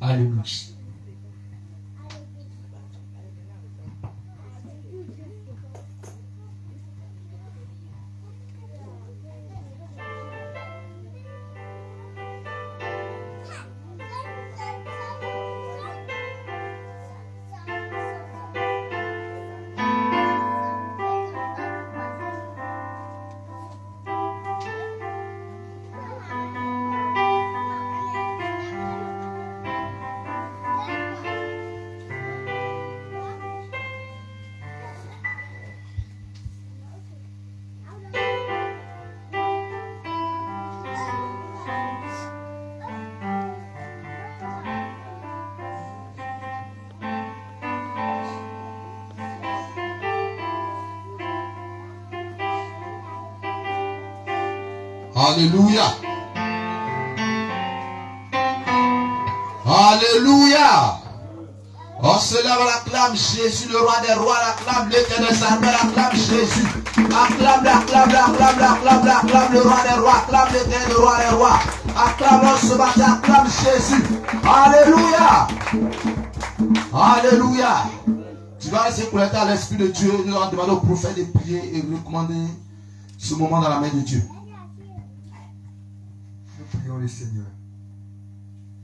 Alléluia. Alléluia. Alléluia. On se lève, on acclame Jésus, le roi des rois, acclame l'Éternel des armées, acclame Jésus. Acclame le roi des rois, acclame l'Éternel, le roi des rois. Acclame ce matin, acclame Jésus. Alléluia. Alléluia. Tu vas laisser connecter à l'Esprit de Dieu. Nous allons demander au prophète de prier et recommander ce moment dans la main de Dieu. Nous prions le Seigneur.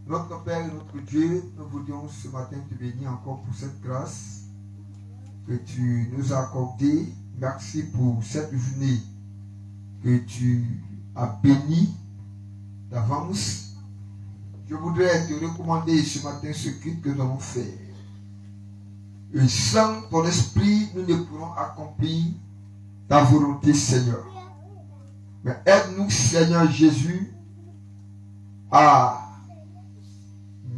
Notre Père et notre Dieu, nous voudrions ce matin te bénir encore pour cette grâce que tu nous as accordée. Merci pour cette journée que tu as bénie d'avance. Je voudrais te recommander ce matin ce culte que nous avons fait. Et sans ton esprit, nous ne pourrons accomplir ta volonté, Seigneur. Mais aide-nous, Seigneur Jésus, à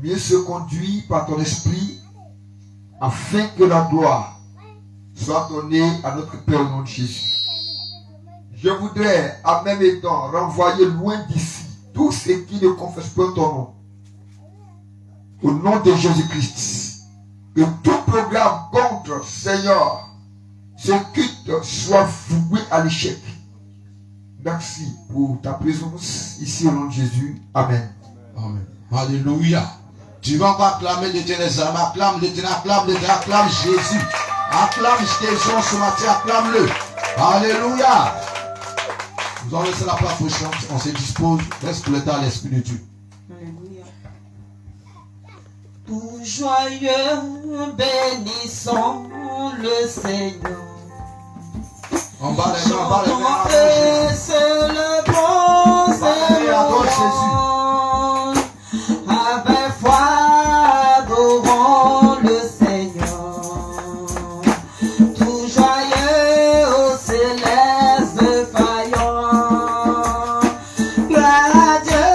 mieux se conduire par ton esprit, afin que la gloire soit donnée à notre Père au nom de Jésus. Je voudrais, en même temps, renvoyer loin d'ici tous ceux qui ne confessent pas ton nom. Au nom de Jésus-Christ, que tout programme contre, Seigneur, ce culte soit voué à l'échec. Merci pour ta présence ici au nom de Jésus. Amen. Amen. Alléluia. Tu vas encore acclamer l'Éternel des armées. Acclame l'Éternel, acclame Jésus. Acclame Jésus ce matin, acclame-le. Alléluia. Nous allons laisser la place au chant. On se dispose. Reste le temps à l'Esprit de Dieu. Alléluia. Tout joyeux, bénissons le Seigneur. On bat les mains, on bat les mains. Et célébrons, célébrons. Avec foi, adorons le Seigneur. Tout joyeux au céleste faillant. Gloire à Dieu,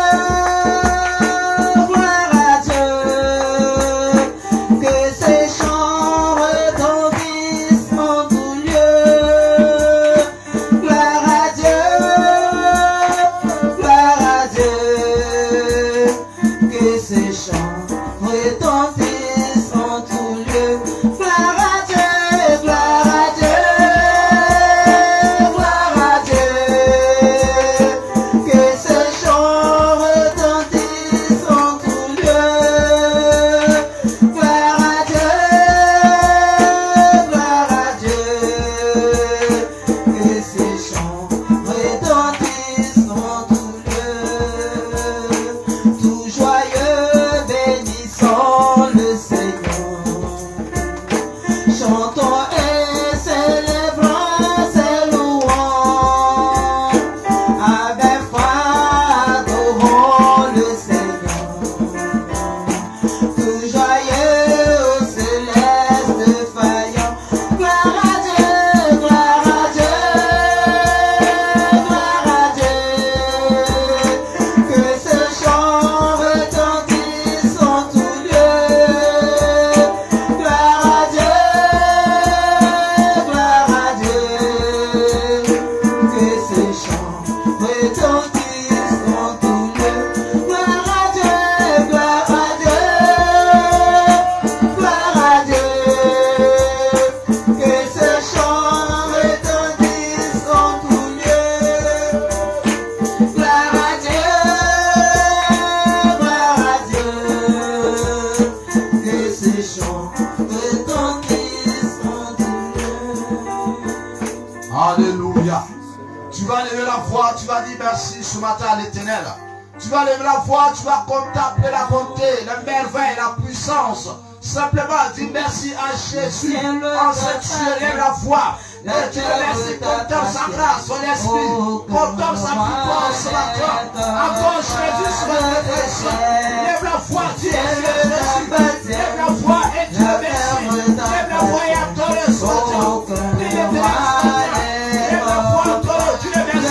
que ces chants retentissent en tout lieu. Gloire à Dieu. voix, tu vas dire merci ce matin à l'Éternel. Tu vas lever la voix, tu vas contempler la bonté, la merveille, la puissance. Simplement dis merci à Jésus. En cette tu lèves la voix. Et tu remercies, contemple sa grâce, son esprit, contemple sa puissance ce matin. Encore Jésus sur notre tête. Lève la voix, dis Jésus. Lève la voix et tu remercies. Lève la voix et adore ce matin. Lève la voix, adore, tu remercies.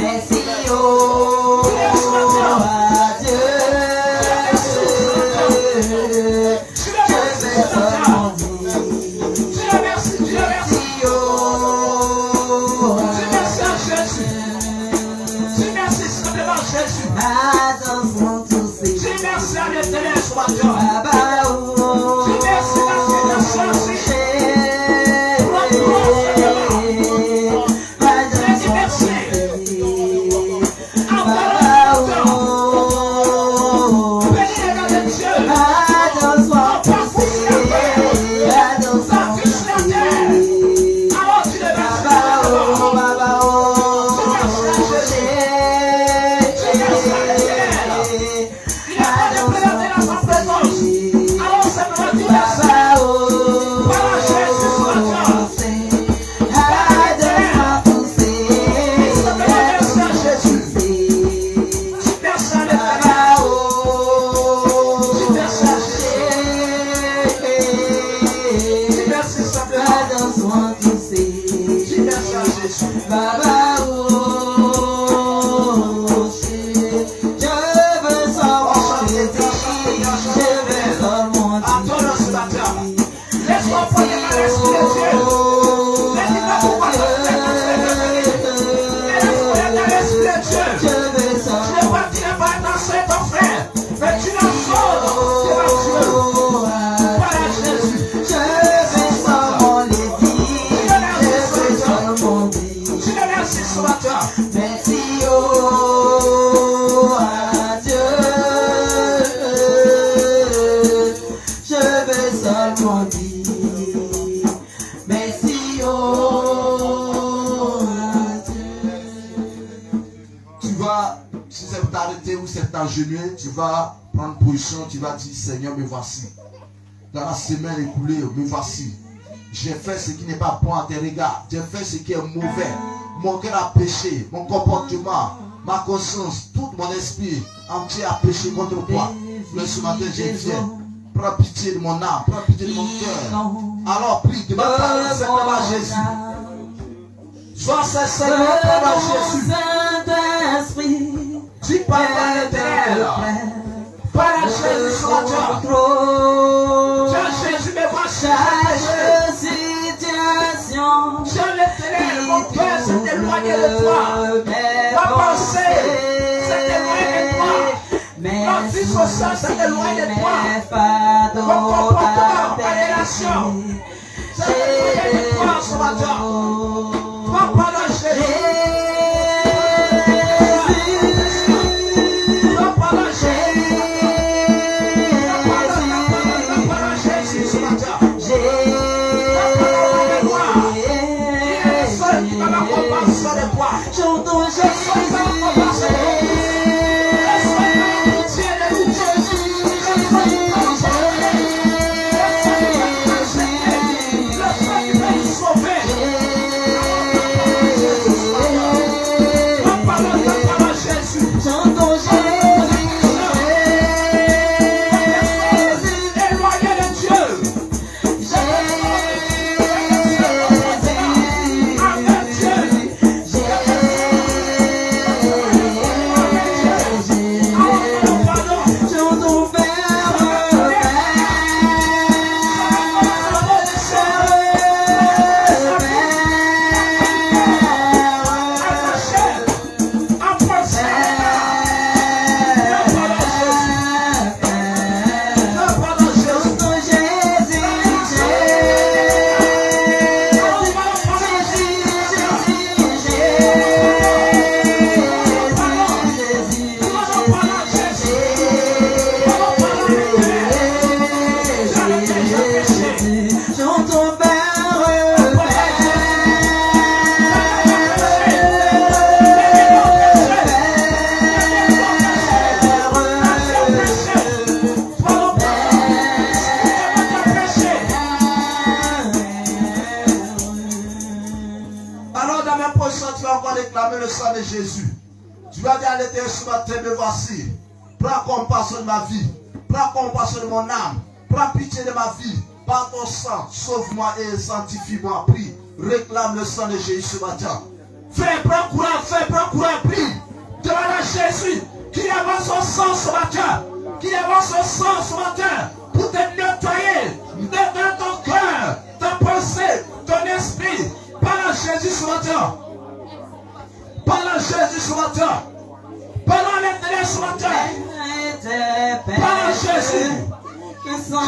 Merci, oh. just want to say, Dis merci à l'Éternel ce matin. Baba, oh, Dis merci parce que tu as choisi. Tu vas prendre position, tu vas dire Seigneur, me voici. Dans la semaine écoulée, me voici. J'ai fait ce qui n'est pas bon à tes regards. J'ai fait ce qui est mauvais. Mon cœur a péché, mon comportement, ma conscience, tout mon esprit entier a péché contre toi. Mais ce matin, je viens. Prends pitié de mon âme, prends pitié de mon cœur. Alors prie, demande pardon simplement à Jésus. Sois sincère, demande à Jésus. Tu parles à l'Éternel. Parle à Jésus ce matin. Jésus, me voici. Jean l'Éternel, mon cœur s'est éloigné de toi. Ma pensée s'est éloignée de toi. Ma vie sociale s'est éloignée de toi. Mon comportement, ma relation s'est éloigné de toi ce matin. Prends parole à Jésus. Le sang de Jésus. Tu vas dire à l'Éternel ce matin, me voici. Prends compassion de ma vie. Prends compassion de mon âme. Prends pitié de ma vie. Par ton sang, sauve-moi et sanctifie-moi. Prie. Réclame le sang de Jésus ce matin. Prends courage, prie. Demande à Jésus qu'il avance son sang ce matin. Qu'il avance son sang ce matin pour te nettoyer. Nettoyer ton cœur, ta pensée, ton esprit. Parle à Jésus ce matin. Parle à Jésus ce matin. Parle à l'Éternel ce matin. sans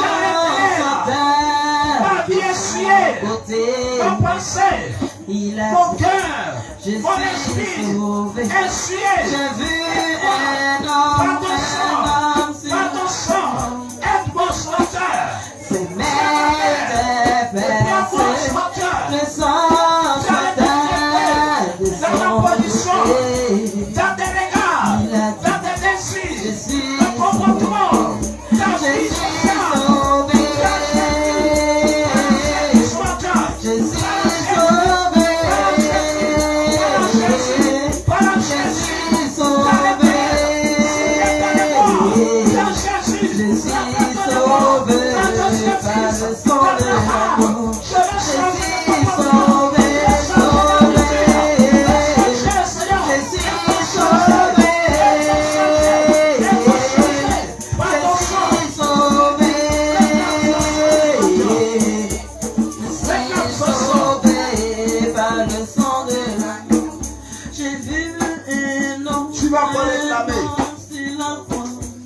Ma vie essuyée, côté, mon pensée, il a mon cœur, je mon suis esprit, sauvé. essuyé. J'ai vu un homme sur Par ton sang, aide mon chanteur. ses mains déversées. Le sang chanteur de Dans ta son position, côté. dans tes regards, Il a dit, dans tes je désirs, suis ton comportement, ta je vie suis sociale, sauvé. chanteur. Je suis sauvé. Par Je Jésus, suis sauvé. par Jésus, Je suis sauvé par le sang de l'amour. Je suis sauvé, sauvé. Je suis sauvé. Je suis sauvé. Je suis sauvé par le sang de l'amour. J'ai vu un homme. Tu vas pas réclamer.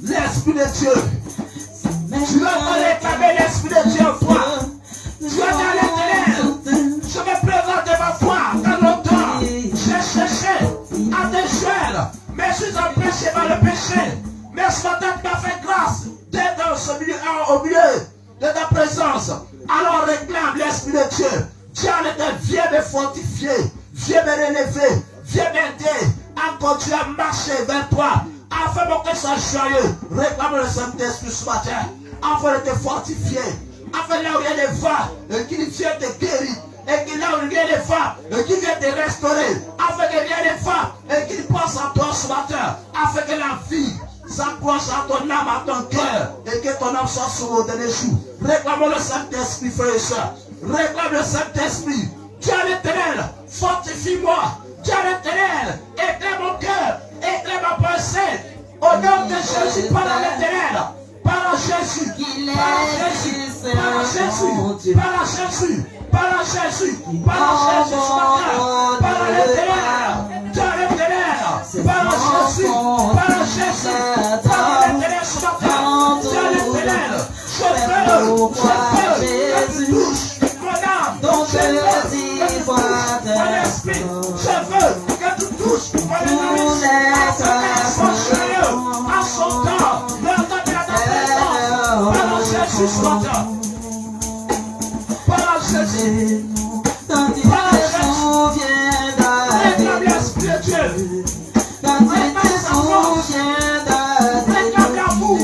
L'Esprit de Dieu. Tu vas pas réclamer l'Esprit de Dieu en toi. Tu vas dans l'éternel. Je me présente devant toi dans longtemps. J'ai cherché à te joindre, mais je suis empêché par le péché. Mais ce matin, tu m'as fait grâce d'être au milieu de ta présence. Alors réclame l'Esprit de Dieu. Dieu en était, viens me fortifier, viens me relever, viens m'aider à continuer à marcher vers toi. Afin mon cœur soit joyeux, réclame le Saint-Esprit ce matin, afin de te fortifier, afin là où il y a des va, qu'il vient te guérir, et qu'il là où il y a des va, qu'il vient te restaurer, afin qu'il y ait des va, et qu'il pense à toi ce matin, afin que la vie s'accroche à ton âme, à ton cœur, et que ton âme soit sur le dernier jour. Réclame le Saint-Esprit, frère et soeur, réclame le Saint-Esprit. Dieu l'éternel, fortifie-moi. Dieu l'éternel, éclaire mon cœur, éclaire ma pensée. Au nom de Jésus, par l'éternel, par Jésus, par Jésus, par Jésus, par Jésus, par Jésus, par Jésus, par l'éternel, Dieu l'éternel, par Jésus, par Jésus, par l'éternel ce matin, Dieu l'éternel, je veux que tu touches mon âme, Donc je dis, mon esprit, je veux que tu touches mon âme, à son temps, le temps de la présence, par Jésus ce matin, par Jésus, quand il te souviendra réclame l'Esprit de Dieu, quand il te souviendra réclame l'amour,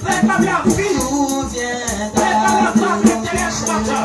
réclame la vie, réclame la gloire éternelle ce matin.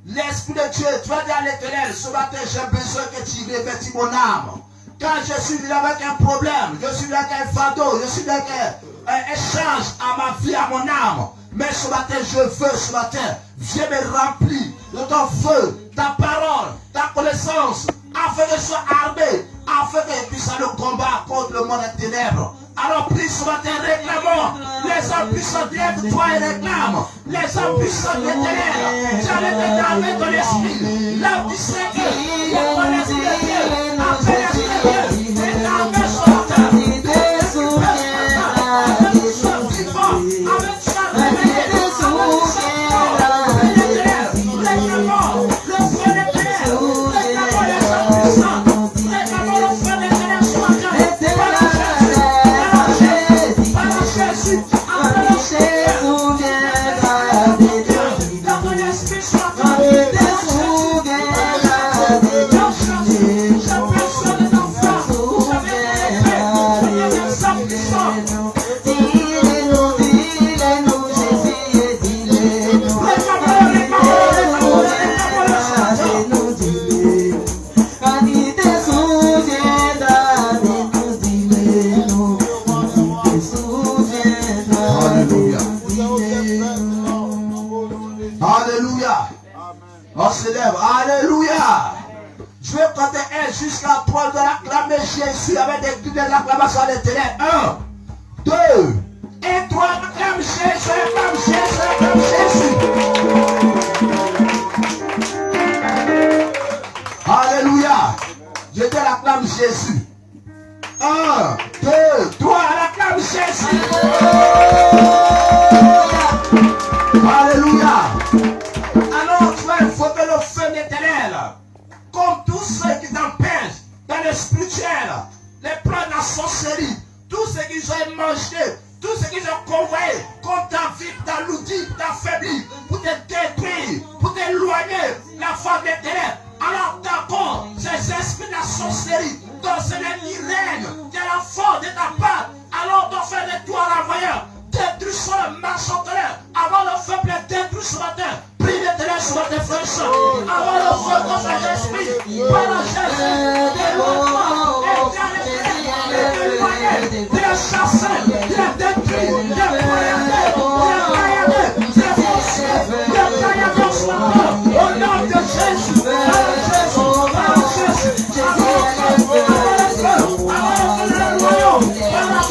L'Esprit de Dieu, tu vas dire à l'Éternel, ce matin j'ai besoin que tu revêtis mon âme. Quand je suis venu avec un problème, je suis venu avec un fardeau, je suis venu avec un échange à ma vie, à mon âme. Mais ce matin, je veux, ce matin, viens me remplir de ton feu, ta parole, ta connaissance, afin que je sois armé, afin que je puisse aller au combat contre le monde des ténèbres. Alors prie ce matin, réclamons. Les hommes puissants viennent de toi et réclament. Les hommes puissants des ténèbres, j'allais te garder ton esprit. Là où tu sais que le bon esprit de Dieu, après l'esprit de Dieu, est armé sur la terre. Alléluia. On se lève. Alléluia. Je vais compter 1 jusqu'à 3 de l'acclamer Jésus avec des cris de l'acclamation des ténèbres. 1, 2 et 3. Acclame Jésus, acclame Jésus, acclame Jésus. Alléluia. Je te l'acclame Jésus. 1, 2, 3. L'acclame Jésus. Alléluia. Alors tu vas invoquer le feu d'éternel. Comme tous ceux qui t'empêchent dans le spirituel, les plans de la sorcellerie, tous ceux qui ont mangé, tous ceux qui ont convoyé contre ta vie, ta l'outil, ta faibli, pour te détruire, pour t'éloigner la forme d'éternel. Alors d'accord, ces esprits de la sorcellerie, dont c'est l'ennemi règne, de la force de ta part, alors ton frère de toi l'envoyeur, détruis sur le marché en colère, avant le feu plein détruit ce matin. Prie l'éternel sur tes frères et sœurs. Avant le feu contre l'esprit, par la chasse, éloigne-toi, et de la chasser, de la détruire, de la poignarder, de la forcer, de la poignarder ce matin. Au nom de Jésus, par la Jésus, par la Jésus, avant le royaume, par la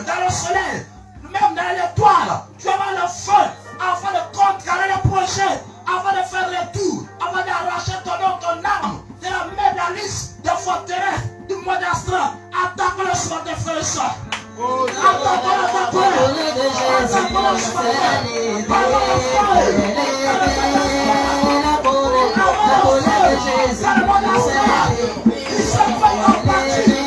dans le soleil, même dans l'étoile, tu vas avoir le feu afin de contrecarrer le projet, afin de faire le tour, afin d'arracher ton nom, ton âme, de la mettre dans la liste de forteresse du monde astral. Attaque-le sur tes frères et sœurs. Attaque-le, attaque-le. Attaque-le sur tes frères. Par le feu. Dans le monde astral, il se fait en partie.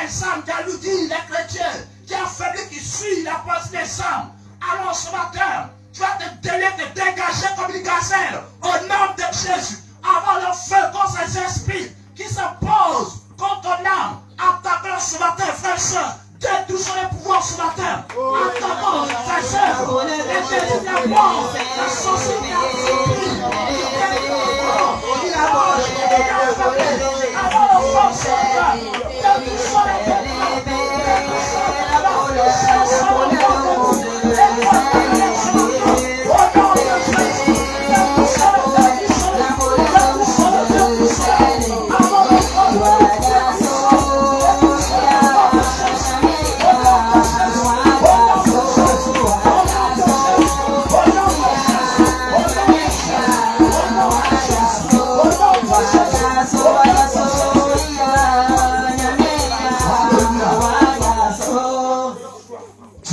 des âmes qui a lui dit, les chrétiens, qui a affaibli, qui suit la pensée des âmes. Alors ce matin, tu vas te dégager comme une gazelle au nom de Jésus. Avant le feu contre ces esprits qui s'opposent contre ton âme. Attaque-le ce matin, frères et sœurs. Détruisons les pouvoirs ce matin. Attaquons ces œuvres. Et détruisons la mort, la sorcellerie,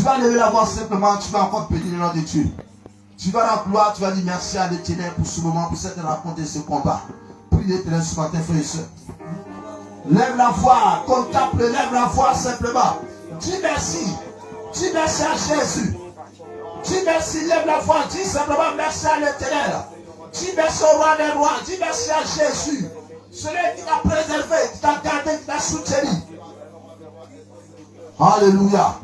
la lever la voix simplement, tu vas encore bénir le nom de Dieu. Tu vas la gloire, tu vas dire merci à l'Éternel pour ce moment, pour cette rencontre et ce combat. Prie l'Éternel ce matin, frère et soeur. Lève la voix, contemple, lève la voix simplement. Dis merci. Dis merci à Jésus. Dis merci, lève la voix, dis simplement merci à l'Éternel. Dis merci au roi des rois, dis merci à Jésus. Celui qui t'a préservé, qui t'a gardé, qui t'a soutenu. Alléluia.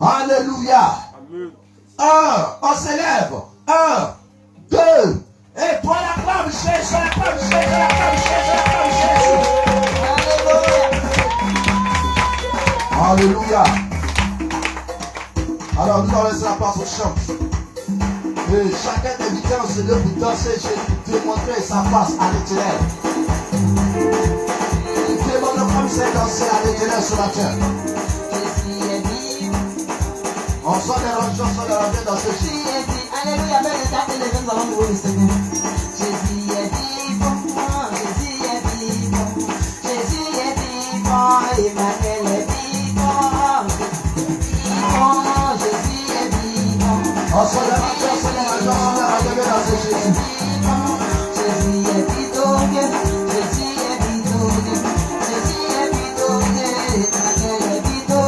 Alléluia. On s'élève. 1, 2. Et toi l'acclame Jésus, l'acclame Jésus, l'acclame Jésus, l'acclame Jésus. Alléluia. Alors nous allons laisser la place au chant. Et chacun des invité se lève pour danser Jésus, démontrer sa face à l'Éternel. Demande comme c'est danser à l'Éternel ce matin. On sort des rangeons, on sort des rangeons dans ce Jésus. Alléluia, mais les actes des gens allons louer le Seigneur. Jésus est vivant, Jésus est vivant, Jésus est vivant, Emmanuel est vivant, Jésus est vivant. On sort des rangeons, on sort des rangeons, on sort des rangeons dans ce Jésus. Jésus est vivant, Jésus est vivant, Jésus est vivant, Emmanuel est vivant.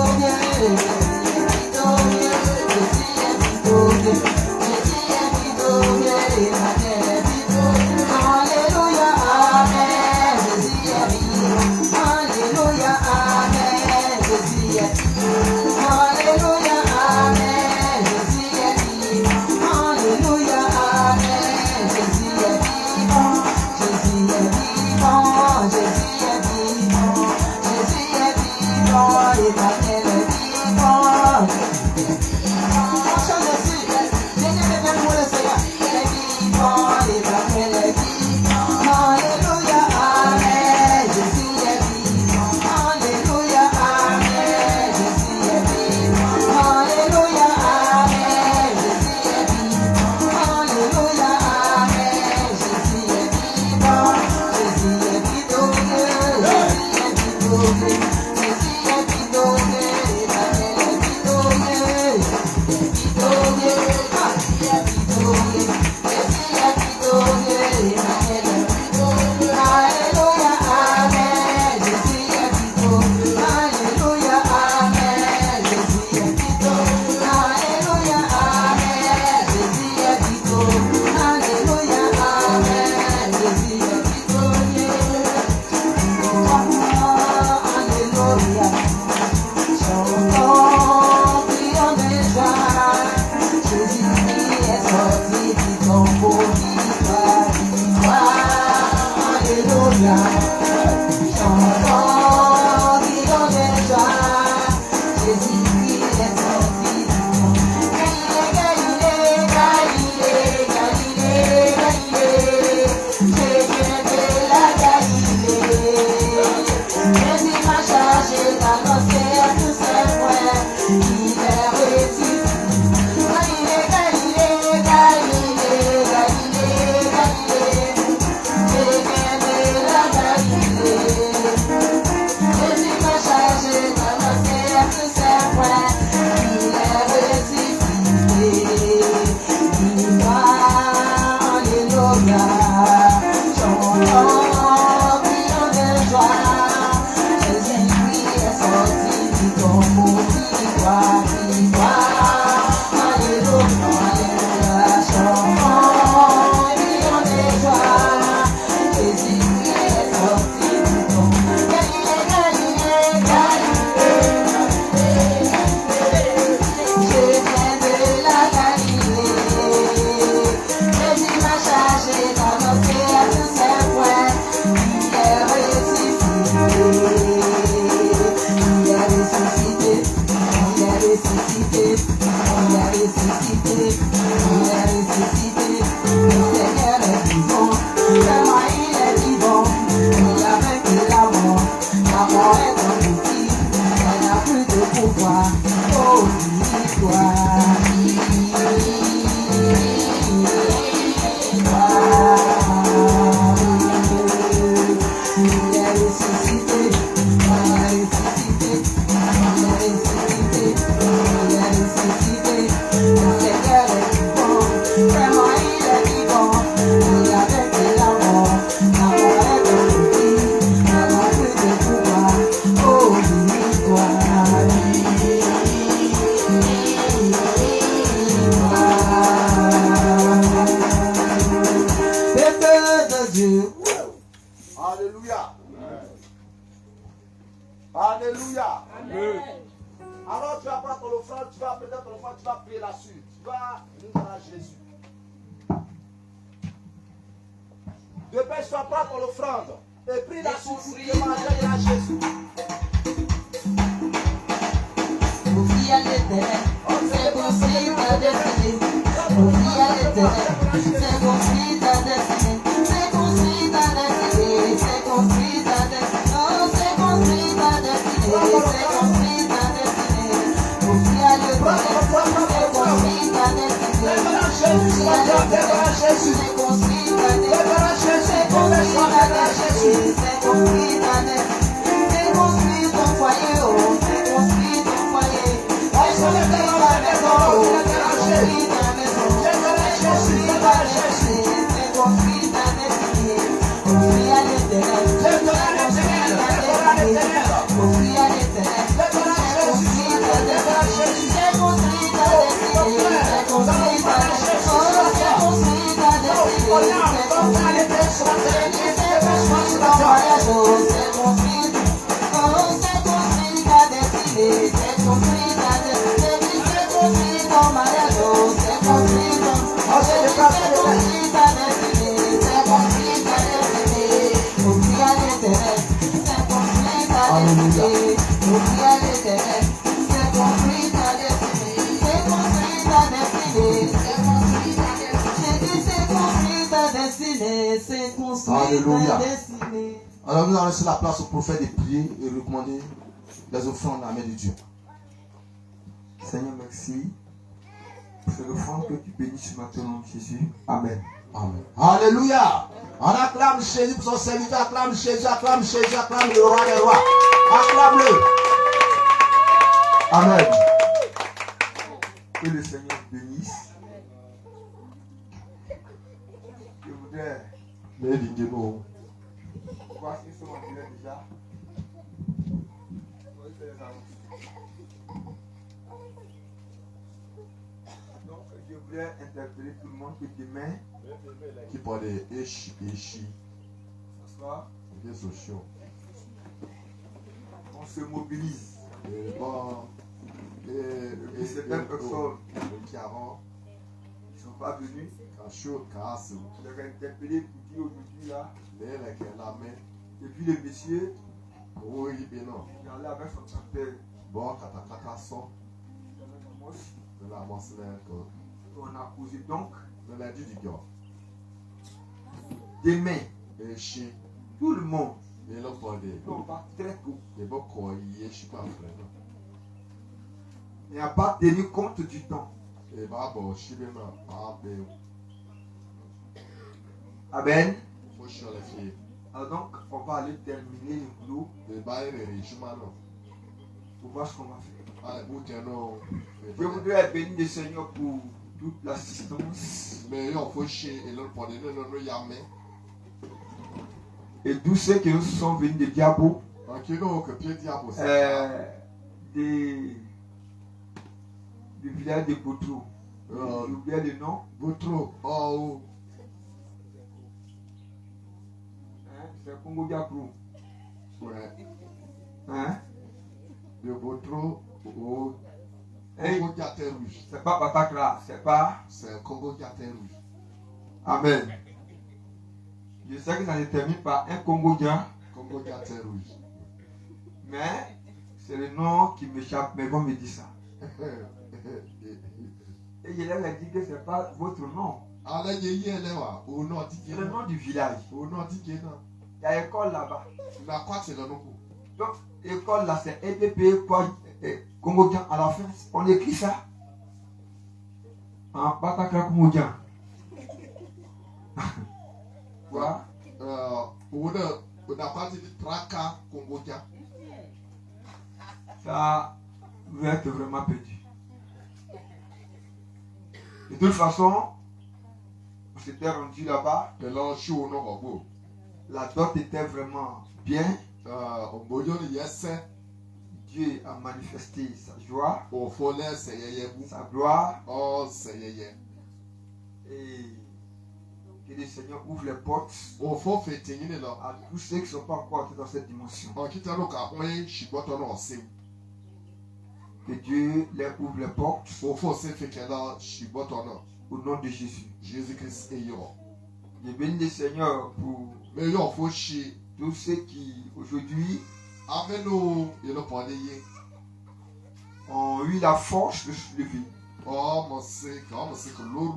Alléluia. Alléluia. Alors tu vas prendre ton offrande, tu vas peut-être ton offrande, tu vas prier là-dessus. Tu vas rendre à Jésus. Dépêche-toi, prends ton offrande et prie là-dessus pour demander à Jésus. Confie à l'Éternel, c'est construit ta destinée. Confie à l'Éternel, c'est construit ta destinée. C'est construit ta destinée, c'est construit ta destinée. Oh, c'est construit ta destinée, c'est construit ta destinée. Confie à l'Éternel, c'est construit ta destinée. Confie à l'Éternel, c'est construit ta destinée. C'est construit ta destinée, c'est construit ta destinée. C'est construit ton foyer, oh, c'est construit ton foyer. C'est construit ta maison, oh, c'est construit ta maison. C'est construit ta destinée, c'est construit ta destinée. Confie à l'Éternel, c'est construit ta destinée. Confie à l'Éternel, c'est construit ta destinée. C'est construit ta destinée, c'est construit ta destinée. Oh, c'est construit ta destinée, c'est construit ta destinée. C'est construit ton mariage, oh, c'est construit. Oh, c'est construit ta destinée, c'est construit ta destinée. C'est construit ton mariage, oh, c'est construit ton. Oh, c'est construit ta destinée, c'est construit ta destinée. Confie à l'Éternel, c'est construit ta destinée. Confie à l'Éternel, c'est construit ta destinée. C'est construit ta destinée, c'est construit ta destinée. J'ai dit c'est construit ta destinée, c'est construit Alléluia. ta destinée. Alors nous allons laisser la place au prophète de prier et recommander les offrandes à la main de Dieu. Seigneur, merci pour cette offrande que tu bénis ce matin au nom de Jésus. Amen. Amen. Alléluia. On acclame Jésus pour son serviteur. Acclame Jésus, acclame Jésus, acclame le roi des rois. Acclame-le. Amen. Que le Seigneur bénisse. Je voudrais voir s'ils sont en direct déjà. Donc, je voudrais interpeller tout le monde que demain, Qui parle de Eshi, ce soir, des sociaux. on se mobilise. Bon, Et certaines personnes qui avant, qui ne sont pas venues, quand chaud, casse, je les ai interpellés pour dire aujourd'hui là, les la main, et puis le monsieur, oui, ben non. il est allé avec son tracteur Bon, katakata son, dans la mosse. de la monseigneur, On a causé donc de la du gars. demain, Eshi, tout le monde, et le parle de, on va très tôt. et bon, quoi, il est pas frère. Il n'y a pas tenu compte du temps. Et bah, bon, je vais me Amen. faut sur les filles. Alors donc, on va aller terminer le boulot Et bah, il est riche, maintenant. pour voir ce qu'on va faire. Ah, le bout, non. Je voudrais bénir le Seigneur pour toute l'assistance Mais il faut chier, et l'autre parle de non, yamé. et tous ceux qui nous sont venus de Diabo. En kilo, que pied diable aussi. du village de Boutro. J'ai oublié le nom. Boutro. Oh. Hein? C'est Congo Diaprou. Ouais. Hein? De Boutro au Hey, Congo Diaté Rouge. c'est pas Patakra, c'est pas. C'est Congo Diaté Rouge. Amen. Je sais que ça se termine par un Congo Dia, Congo Diaté Rouge. mais c'est le nom qui m'échappe, mais bon me dit ça. Et je leur ai dit que c'est pas votre nom, Allez, y est là, au nord c'est le nom du village. Au nord d'Ikena. Il y a école là-bas. La quoi c'est le nom? Donc, école là, c'est EDP, quoi, Congo Dia à la fin. On écrit ça en Patakra Congo Dia. Quoi? On a parti de Traka Congo Dia. Ça, vous êtes vraiment perdu. De toute façon, on s'était rendu là-bas. Et là, je suis au nord. La dot était vraiment bien. On boyonne yes. Dieu a manifesté sa joie, Au follet, c'est yé. sa gloire. Oh, c'est yé. Et que le Seigneur ouvre les portes Au fond, fait tenir là. à tous ceux qui ne sont pas encore entrés dans cette dimension. En quittant le cas, je suis pas ton nom. Que Dieu leur ouvre les portes Au fond, c'est fait qu'elle a, je suis pas ton nom. au nom de Jésus. Jésus-Christ est yo. Je bénis le Seigneur pour Mais yo, faut chier. tous ceux qui aujourd'hui Avec nous, il a pas de ont eu la force de se lever. Oh, mon c'est que l'eau,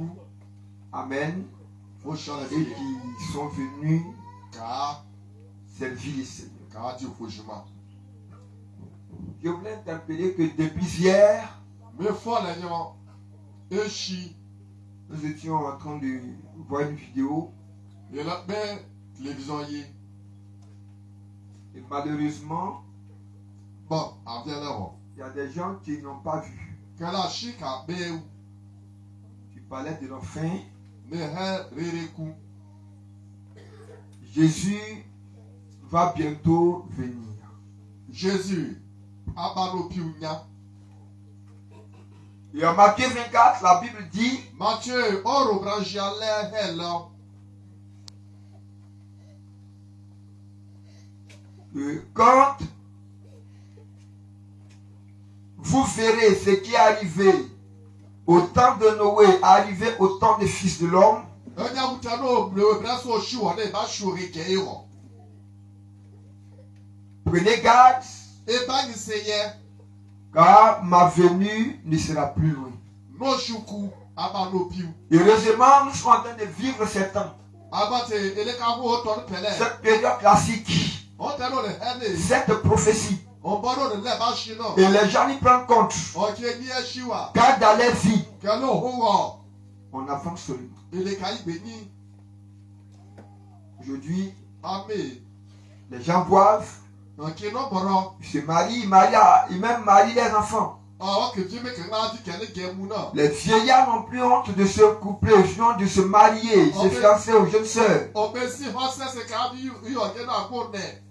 Amen. faut changer Et qui sont venus car servir le Seigneur. Dieu faut jouer. Je voulais interpeller que depuis hier, Mais faut les gens, et chi, nous étions en train de voir une vidéo il a bien télévision y. et malheureusement, Bon, en vient là. il y a des gens qui n'ont pas vu. Quand la chic a bien, Tu parlais de leur fin. mais rire coup. Jésus va bientôt venir. Jésus, abano piunya. Et en Matthieu 24, la Bible dit Matthieu, oro branchiale hello. que quand vous verrez ce qui est arrivé au temps de Noé, arrivé au temps des fils de l'homme, Enya utano, le brasso chou, on est pas chouri keiro. prenez garde, Et pas essayer. car ma venue ne sera plus loin. No choukou, abano piu. Heureusement, nous sommes en train de vivre ces temps, Abate, ele kago oton pele. cette période classique, On t'a donné un cette prophétie. on parle de la machine. Et les gens y prennent compte, Ok, ni a chiwa. car dans leur vie, Kalo ho. on avance seulement. Il est caillé béni. Aujourd'hui, Amen. les gens boivent, Ok, non, bon. ils se marient, ils même marient les enfants. Ah, ok, tu me qu'un dit qu'elle est gamouna. Les vieillards n'ont plus honte de se coupler, sinon de se marier, se fiancer aux jeunes sœurs. On peut si on sait ce qu'a dit, il y a un bon nez.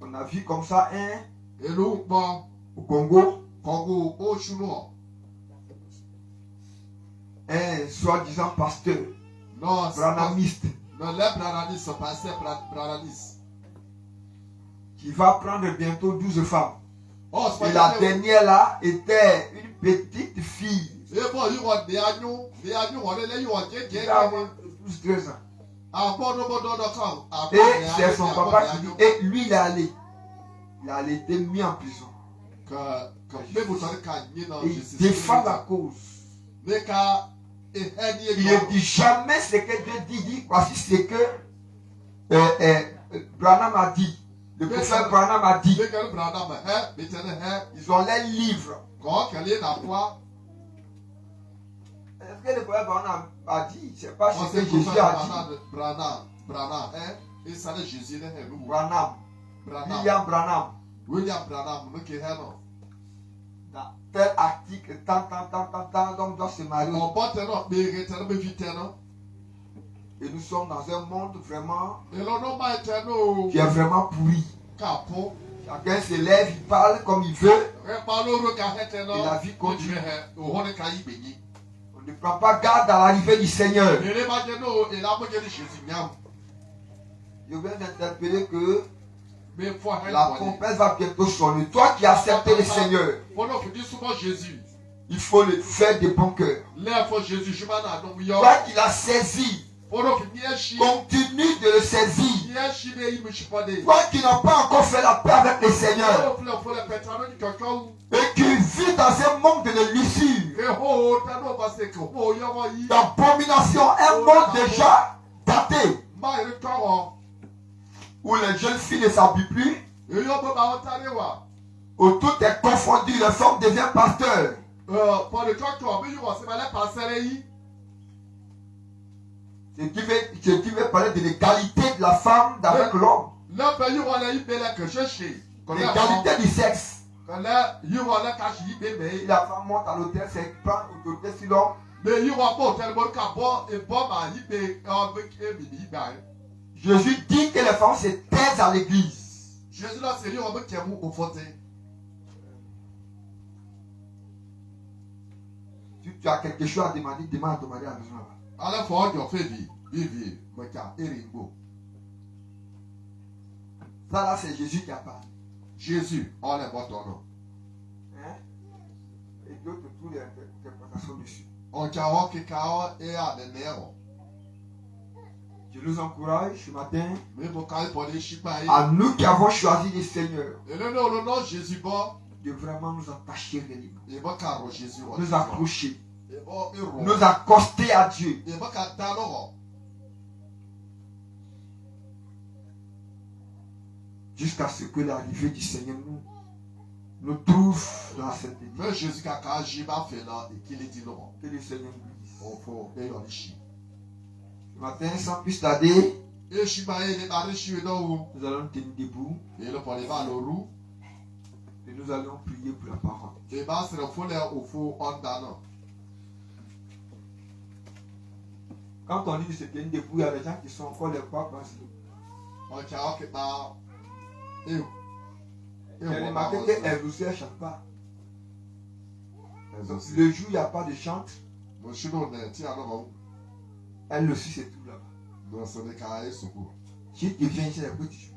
On a vu comme ça un Et nous, bon, au Congo, Congo, au chinois. un soi-disant pasteur, Non, branamiste, non, les brananis sont passés brananis. qui va prendre bientôt 12 femmes. Oh, c'est Et pas la dernière là était une petite fille. Et bon, il y a des agneaux, on est là, il y a des Qui a 12-13 ans. Ah, bon, non, bon, non, non, Et c'est son papa qui dit, et lui il est allé. Il a été mis en prison. Que vous savez qu'à Et il défend la cause. Mais qu'à Il ne dit jamais ce que Dieu dit. Il dit, voici ce que Branham a dit. Le prophète Branham a dit. Ils ont les livres. Est-ce que le prophète Branham a dit? C'est pas ce que Jésus a dit. Branham. William Branham, Dans tel article, tant, l'homme doit se marier. Et nous sommes dans un monde vraiment qui est vraiment pourri. Chacun se lève, il parle comme il veut. Et la vie continue. On ne prend pas garde à l'arrivée du Seigneur. Je viens d'interpeller que la trompette va bientôt sonner. Toi qui as accepté le Seigneur, il faut le faire de bon cœur. Toi qui l'as saisi, continue de le saisir. Toi qui n'as pas encore fait la paix avec le Seigneur et qui vis dans un monde de l'issue, d'abomination, un monde déjà daté, où les jeunes filles ne s'habillent plus, où tout est confondu, les femmes deviennent pasteurs. Je vais parler de l'égalité de la femme avec l'homme. L'égalité du sexe. La femme monte à l'hôtel, c'est prendre autorité sur l'homme. Jésus dit que les femmes se taisent à l'église. Si tu as quelque chose à demander, demande à ton mari à la maison là-bas. Ça là, c'est Jésus qui a parlé. Jésus, on est votre nom. Et d'autres, toutes les interprétations dessus. Je nous encourage ce matin, à nous qui avons choisi le Seigneur, de vraiment nous attacher de lui, nous accrocher, nous accoster à Dieu. Jusqu'à ce que l'arrivée du Seigneur nous trouve dans cette église. Que le Seigneur nous bénisse. Ce matin, sans plus tarder, nous allons tenir debout et nous allons prier pour la parole. Quand on dit de se tenir debout, il y a des gens qui sont encore les pas passés. J'ai remarqué qu'elle aussi ne chante pas. Le jour où il n'y a pas de chante, elle aussi c'est tout là-bas. Si tu viens ici, tu chantes.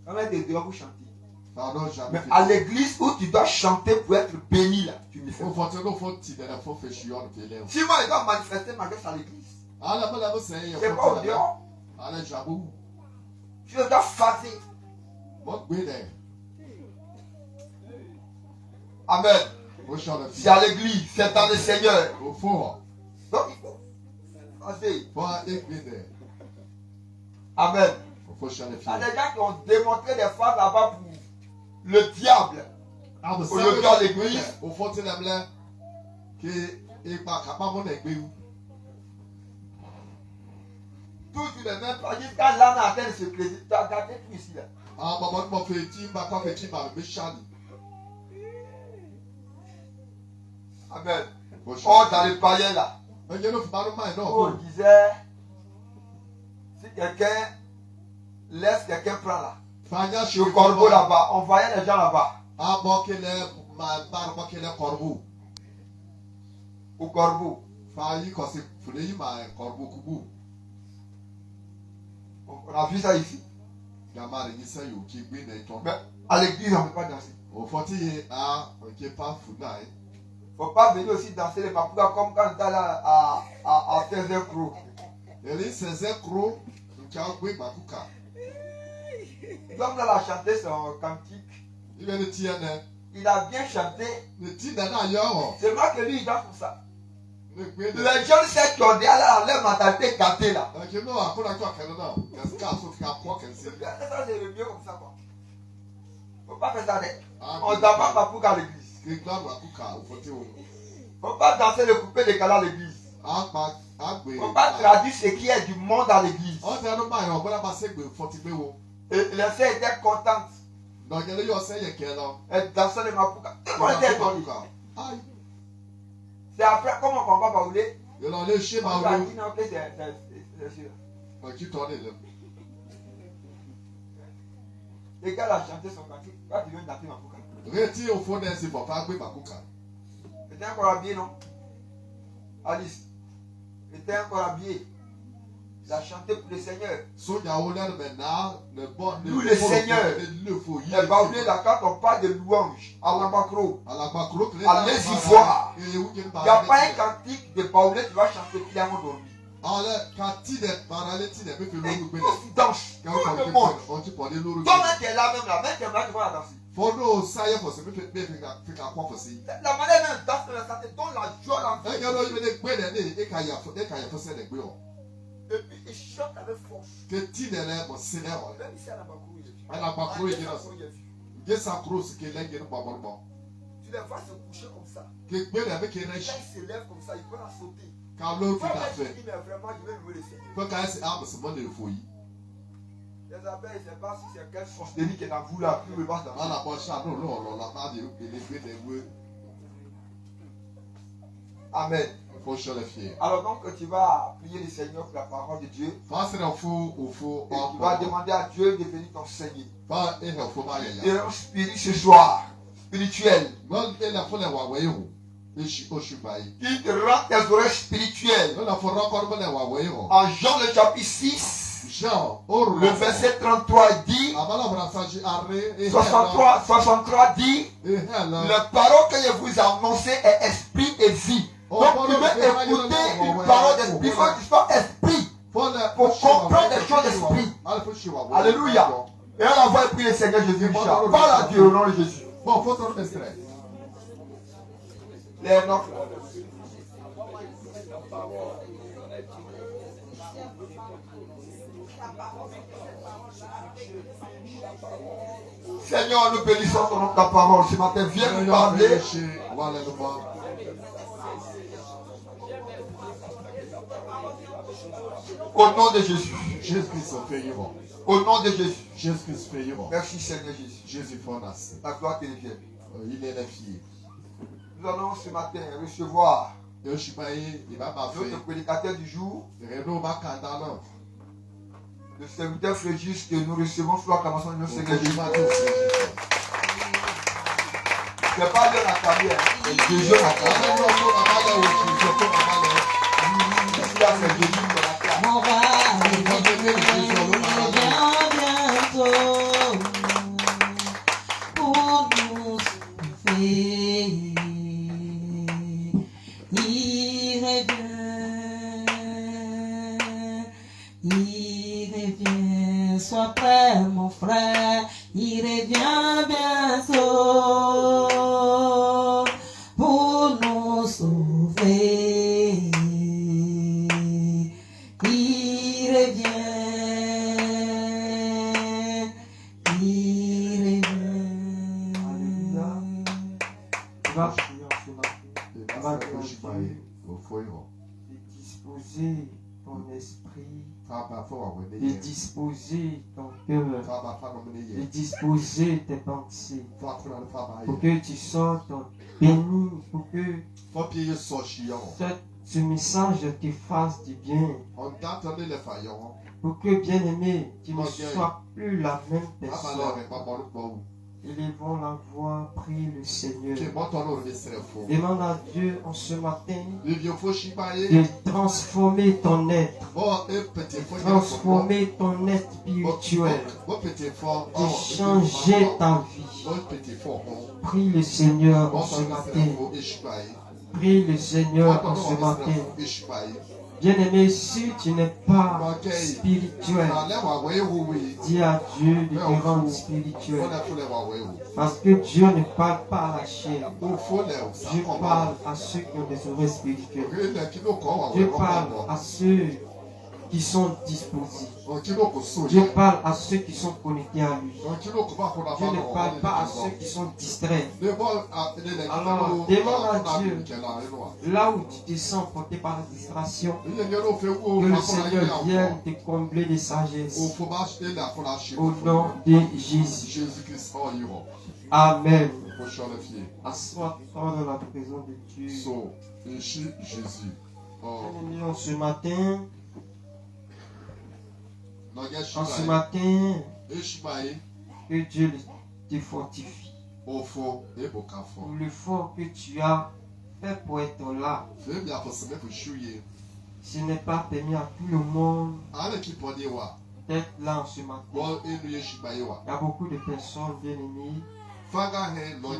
On a des dehors pour chanter. Mais à l'église où tu dois chanter pour être béni là, tu ne fais pas. Si moi je dois manifester ma grâce à l'église, c'est pas au dehors. Je dois phaser. Amen. C'est à l'église, c'est dans le Seigneur. Donc il faut phaser. Amen. Il y a des gens qui ont démontré des phases là-bas pour le diable. Au lieu de l'église. Toujours les mêmes pas jusqu'à l'âme à terre de se plaisir. Tu as gardé tout ici là. Amen. Oh, dans les païens là. On disait, si quelqu'un laisse quelqu'un prendre là. Le corbeau là-bas, on voyait les gens là-bas. Au corbeau. On a vu ça ici. Mais à l'église, on ne peut pas danser. Il ne faut pas venir aussi danser les papouas comme quand tu es là à 16h Crow. L'homme là a chanté son cantique. Il a bien chanté. Seulement que lui, il danse pour ça. Les jeunes sexes qui ont déjà leur mentalité gâtée là. Ça c'est le mieux comme ça quoi. Faut pas faire ça. On ne danse pas papouka à l'église. Faut pas danser le coupé décalé à l'église. Faut pas traduire ce qui est du monde à l'église. Et les sœurs étaient contentes. Elles dansaient le mapouka. Tout le monde était étonné. C'est après, comment on va parler? On va dire non, que c'est Le gars a chanté son cantique. Quand tu viens d'appeler ma bouca. Retire au fond d'un c'est pour pas que ma bouca. Il était encore habillé, non? Alice. Il était encore habillé. Il a chanté pour le Seigneur. Nous, le Seigneur. Et pas oublier là, quand on parle de louange, à la macro, allez-y voir. Il n'y a pas un cantique de Paulé qui va chanter qui a dormi. Danse. Tout le monde. Toi-même, tu es là, même là. Même tu es là, tu vas la danser. La manière même danse, ça te donne la joie dans et puis il chante avec force. Même ici à la Bakourou, tu les vois se coucher comme ça. Quand il se lève comme ça, il peut la sauter. Mais vraiment, je vais louer le Seigneur. Les abeilles, je ne sais pas si c'est quelle sorcellerie qui est dans vous là. Plus le bas dans Amen. Alors donc tu vas prier le Seigneur pour la parole de Dieu. Et tu vas demander à Dieu de venir t'enseigner. Et un spirit ce soir, spirituel, qui te rend tes oreilles spirituelles. En Jean le chapitre 6, le verset 33 dit, 63 dit, la parole que je vous ai annoncée est esprit et vie. Donc tu veux écouter une parole d'esprit, il faut que tu sois esprit pour comprendre des choses d'esprit. Alléluia. Et on va prier le Seigneur Jésus. Parle à Dieu au nom de Jésus. Les noms. Seigneur, nous bénissons ton nom de ta parole ce matin. Viens nous parler. Au nom de Jésus. Au nom de Jésus. Merci Seigneur Jésus. La gloire te revienne. Nous allons ce matin recevoir notre prédicateur du jour. Le serviteur Fréjus que nous recevons sous l'acclamation de notre Seigneur Jésus. Ce n'est pas Dieu l'acclamé, c'est Dieu l'acclamé. On va bientôt pour nous sauver. Il revient, sois prêt mon frère, il revient bientôt pour nous sauver. Il revient. Disposer ton esprit, de disposer ton cœur, de disposer tes pensées, pour que tu sortes béni, pour que ce message te fasse du bien, pour que, bien-aimé, tu ne sois plus la même personne. Élevons la voix, prie le Seigneur. Demande à Dieu en ce matin de transformer ton être, transformer ton être spirituel, de changer ta vie. Prie le Seigneur en ce matin. Prie le Seigneur en ce matin. Bien-aimé, si tu n'es pas spirituel, dis à Dieu de te rendre spirituel. Parce que Dieu ne parle pas à la chair. Dieu parle à ceux qui ont des oreilles spirituelles. Dieu parle à ceux qui sont disposés. Dieu parle à ceux qui sont connectés à lui. Dieu ne parle pas à ceux qui sont distraits. Alors, demande à Dieu, là où tu te sens porté par la distraction, que le Seigneur vienne te combler de sagesse. Au nom de Jésus. Amen. Assois-toi dans la présence de Dieu. Bien-aimés, ce matin, Que Dieu te fortifie. Pour Pour l'effort que tu as fait pour être là. Ce n'est pas permis à tout le monde d'être là en ce matin. Il y a beaucoup de personnes bien aimées qui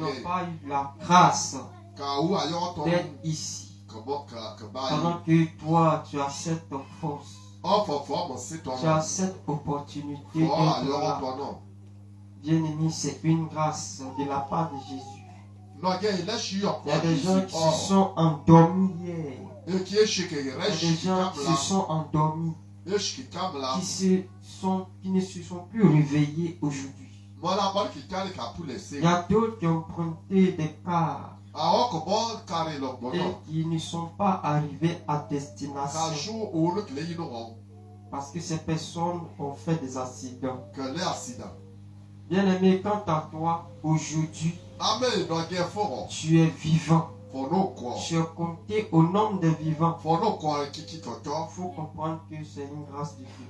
n'ont pas eu la grâce d'être ici. Pendant que toi, tu as cette force. Tu as cette opportunité d'être là. Bien aimé, c'est une grâce de la part de Jésus. Il y a des gens qui se sont endormis hier. Il y a des gens qui se sont endormis, qui ne se sont plus réveillés aujourd'hui. Il y a d'autres qui ont emprunté des cars et qui ne sont pas arrivés à destination parce que ces personnes ont fait des accidents. Bien aimé, quant à toi, aujourd'hui, tu es vivant. Tu es compté au nombre des vivants. Il faut comprendre que c'est une grâce de Dieu.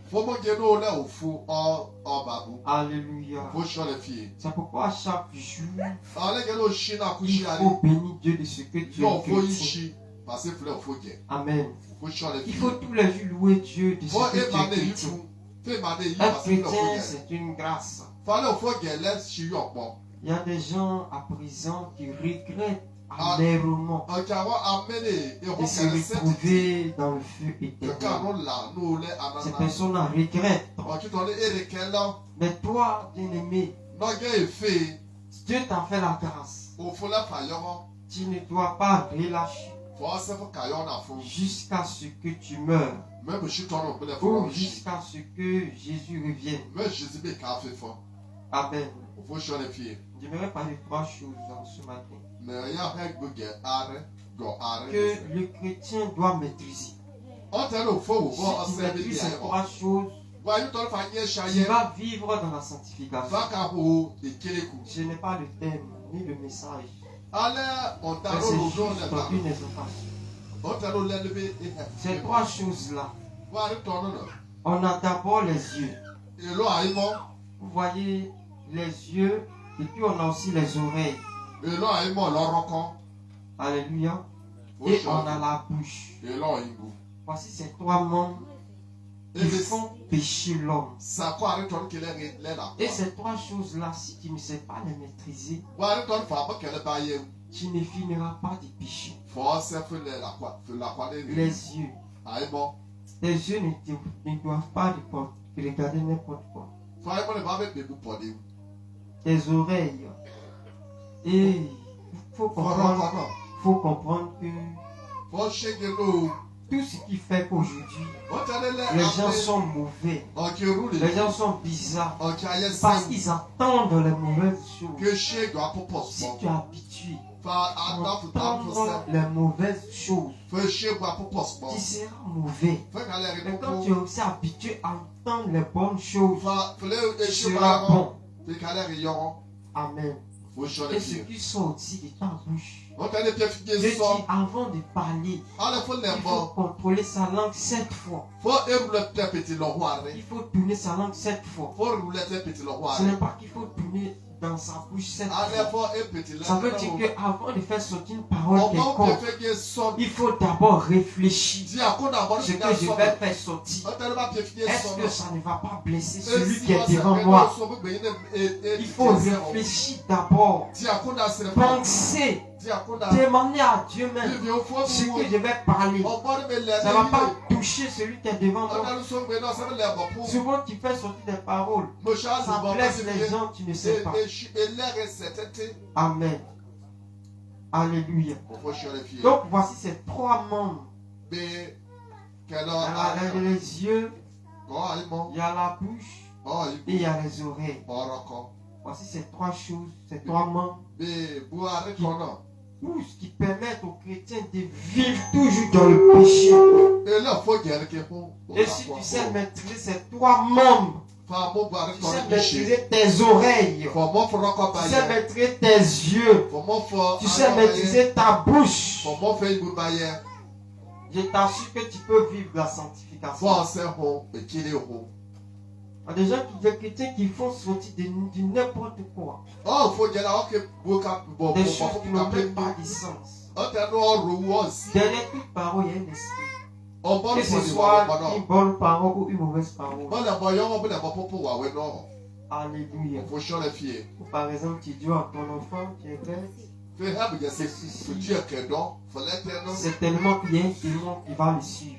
Alléluia. C'est pourquoi chaque jour, il faut bénir Dieu de ce que tu es chrétien. Amen. Il faut tous les jours louer Dieu de ce que tu es chrétien. Être chrétien, c'est une grâce. Il y a des gens à présent qui regrettent amèrement de se retrouver dans le feu éternel. Ces personnes regrettent. Mais toi, bien-aimé, Dieu t'a fait la grâce. Tu ne dois pas relâcher jusqu'à ce que tu meurs ou jusqu'à ce que Jésus revienne. Amen. J'aimerais parler de trois choses dans ce matin que le chrétien doit maîtriser. Si tu maîtrises ces trois choses, tu vas vivre dans la sanctification. Ce n'est pas le thème ni le message, mais c'est juste une exhortation. Ces trois choses-là, on a d'abord les yeux. Vous voyez les yeux et puis on a aussi les oreilles. Alléluia. Et on a la bouche. Voici ces trois membres qui font pécher l'homme. Et ces trois choses-là, si tu ne sais pas les maîtriser, tu ne finiras pas de pécher. Les yeux. Les yeux ne doivent pas regarder n'importe quoi. Les oreilles. Et il faut comprendre que tout ce qui fait qu'aujourd'hui, les gens sont mauvais. Les gens sont bizarres. Parce qu'ils attendent les mauvaises choses. Si tu es habitué à entendre les mauvaises choses, tu seras mauvais. Mais quand tu es aussi habitué à entendre les bonnes choses, tu seras bon. Amen. Et ce qui sort aussi de ta bouche. Je dis avant de parler, il faut contrôler sa langue 7 fois. Il faut tourner sa langue 7 fois. Ce n'est pas qu'il faut tourner dans sa bouche 7 fois. Ça veut dire qu'avant de faire sortir une parole quelconque, il faut d'abord réfléchir ce que je vais faire sortir. Est-ce que ça ne va pas blesser celui qui est devant moi? Il faut réfléchir d'abord, penser, demander à Dieu même ce que je vais parler. Ça ne va pas toucher celui qui est devant moi. Souvent tu fais sortir des paroles, ça blesse les gens, tu ne sais pas. Amen. Alléluia. Donc voici ces trois membres. Il y a les yeux, il y a la bouche et il y a les oreilles. Voici ces trois choses, ces trois membres qui permettent aux chrétiens de vivre toujours dans le péché. Et si tu sais maîtriser ces trois membres, tu sais maîtriser tes oreilles, tu sais maîtriser tes yeux, tu sais maîtriser ta bouche, je t'assure que tu peux vivre la sanctification. Il y a des gens des chrétiens qui font sortir du n'importe quoi. Oh, faut dire là que Des choses qui n'ont même pas de sens. Derrière toute parole, il y a un esprit. Que ce soit une bonne parole ou une mauvaise parole. Alléluia. Par exemple, tu dis à ton enfant, tu es bête. C'est tellement qu'il y a un démon qui va le suivre.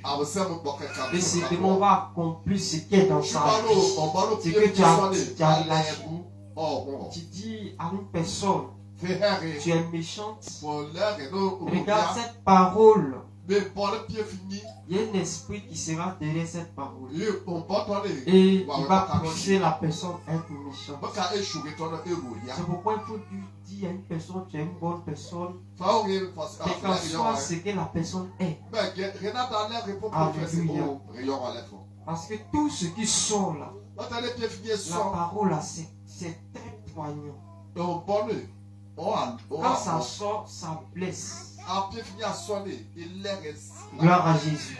Et ce démon va accomplir ce qui est dans sa vie. C'est que tu as lâché. Tu dis à une personne, tu es méchante. Regarde cette parole. Il y a un esprit qui sera derrière cette parole. Et il va pousser la personne à être méchante. C'est pourquoi il faut dire à une personne, tu es une bonne personne. Quel qu'en soit ce que la personne est. Alléluia. Parce que tout ce qui sort là, la parole là, c'est très poignant. Quand ça sort, ça blesse. Gloire à Jésus.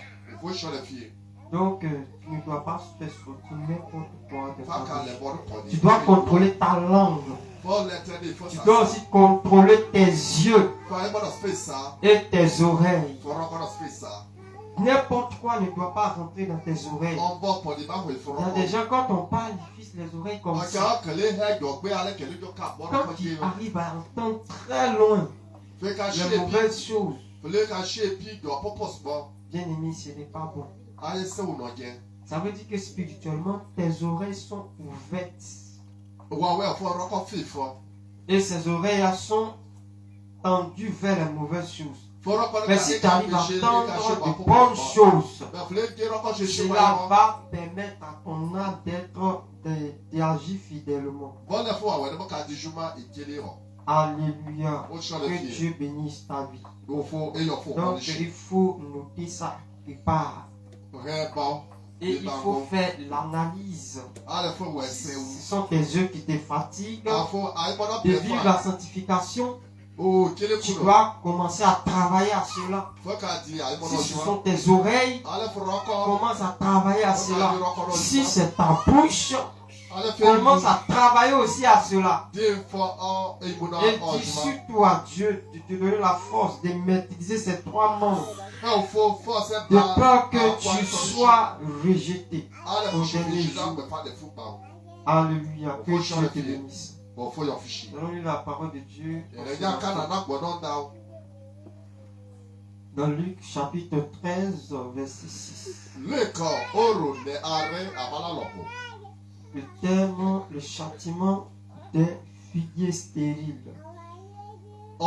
Donc, tu ne dois pas faire sortir n'importe quoi de ta bouche. Tu dois contrôler ta langue. Tu dois aussi contrôler tes yeux et tes oreilles. N'importe quoi ne doit pas rentrer dans tes oreilles. Il y a des gens, quand on parle, ils fissent les oreilles comme ça. Quand tu arrives à entendre très loin les mauvaises choses, bien aimé, ce n'est pas bon. Ça veut dire que spirituellement, tes oreilles sont ouvertes. Et ces oreilles sont tendues vers les mauvaises choses. Mais si tu arrives à entendre de bonnes choses, cela va permettre à ton âme d'agir fidèlement. Alléluia. Que Dieu bénisse ta vie. Donc il faut noter ça quelque part. Et il faut faire l'analyse. Ce sont tes yeux qui te fatiguent. De vivre la sanctification. Tu dois commencer à travailler à cela. Si ce sont tes oreilles, commence à travailler à cela. Si c'est ta bouche, commence à travailler aussi à cela. Et dis surtout à Dieu de te donner la force de maîtriser ces trois membres. De peur que tu sois rejeté au dernier jour. Alléluia. Que Dieu te bénisse. Donnons-lui la parole de Dieu. Dans Luc chapitre 13, verset 6. Le terme, le châtiment des figuiers stériles. Le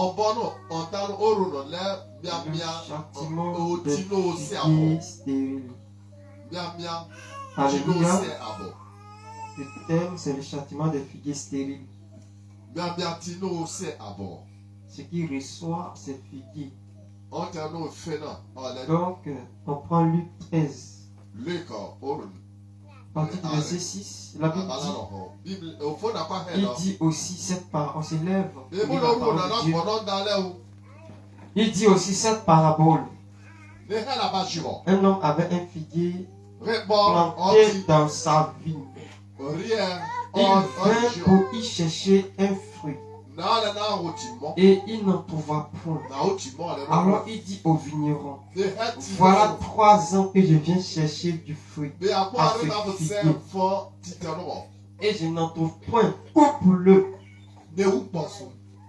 châtiment des figuiers stériles. Alléluia. Le terme, c'est le châtiment des figuiers stériles. Ce qui reçoit ces figuiers. Donc, on prend Luc 13. Partie du verset 6, la Bible dit, il dit aussi cette parole, on s'élève, il dit aussi cette parabole. Un homme avait un figuier planté dans sa vigne. Il vint pour y chercher un fruit. Et il n'en trouva point. Alors il dit au vigneron, voilà 3 ans que je viens chercher du fruit à ce figuier. Et je n'en trouve point. Coupe-le.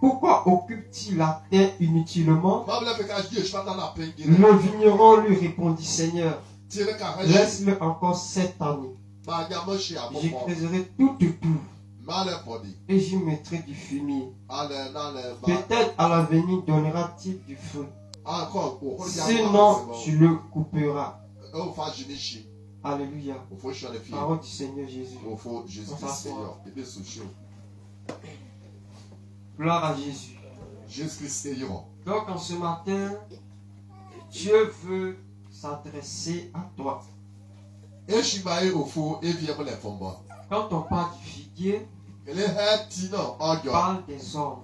Pourquoi occupe-t-il la terre inutilement? Le vigneron lui répondit, Seigneur, laisse-le encore 7 années. Je creuserai tout autour. Et j'y mettrai du fumier. Peut-être à l'avenir donnera-t-il du fruit. Sinon, tu le couperas. Alléluia. Parole du Seigneur Jésus. On s'assoit. Gloire à Jésus. Donc en ce matin, Dieu veut s'adresser à toi. Quand on parle du figuier, on parle des hommes.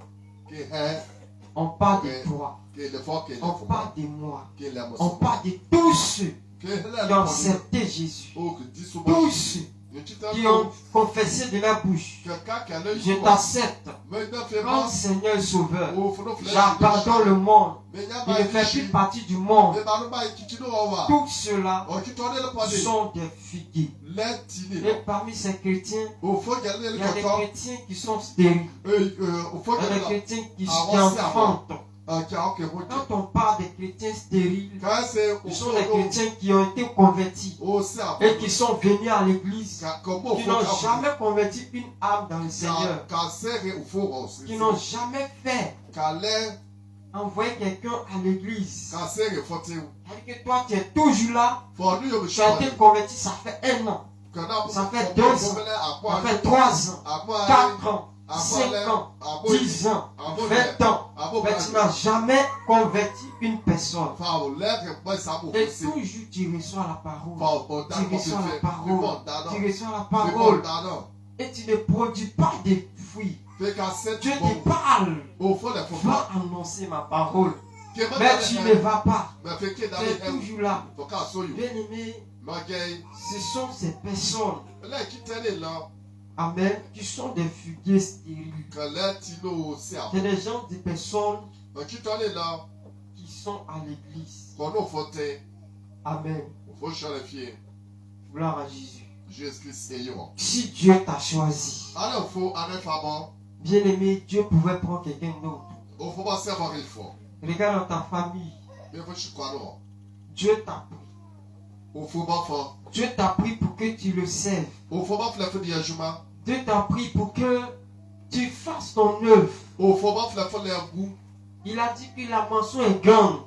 On parle de toi. On parle de moi. On parle de tous ceux qui ont accepté Jésus. Tous ceux qui ont confessé de leur bouche, je t'accepte comme Seigneur et Sauveur. J'abandonne le monde. Il ne fait plus partie du monde. Tout cela sont des figuiers. Et parmi ces chrétiens, il y a des chrétiens qui sont stériles. Il y a des chrétiens qui enfantent. Quand on parle des chrétiens stériles, ce sont des chrétiens qui ont été convertis et qui sont venus à l'église, qui n'ont jamais converti une âme dans le Seigneur, qui n'ont jamais fait envoyer quelqu'un à l'église. Que toi tu es toujours là, tu as été converti, ça fait 1 an, ça fait 2 ans, ça fait 3 ans, 4 ans, 5 ans, 10 ans, 20 ans, mais tu n'as jamais converti une personne. Et toujours tu reçois la parole, tu reçois la parole, tu reçois la parole, et tu ne produis pas de fruits. Dieu te parle, va annoncer ma parole, mais tu ne vas pas, tu es toujours là. Bien aimé, ce sont ces personnes, amen, qui sont des figuiers stériles. C'est des gens, des personnes qui sont à l'église. Amen. Gloire à Jésus. Si Dieu t'a choisi, bien aimé, Dieu pouvait prendre quelqu'un d'autre. Regarde dans ta famille. Dieu t'a pris. Dieu t'a pris pour que tu le serves. Dieu t'a pris pour que tu fasses ton œuvre. Il a dit que la maison est grande,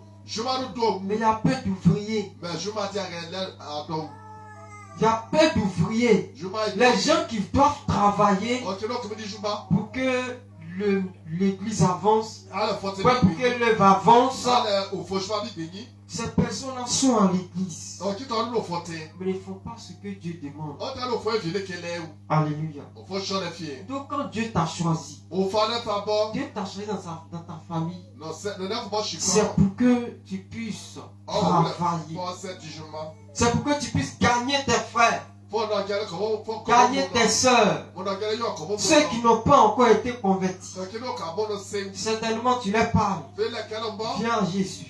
mais il y a peu d'ouvriers. Il y a peu d'ouvriers. Les gens qui doivent travailler pour que l'église avance, pour que l'œuvre avance, ces personnes-là sont en l'église, mais ils ne font pas ce que Dieu demande. Alléluia. Donc quand Dieu t'a choisi, Dieu t'a choisi dans ta famille, c'est pour que tu puisses travailler. C'est pour que tu puisses gagner tes frères, gagner tes soeurs, ceux qui n'ont pas encore été convertis. Certainement tu leur parles, viens Jésus.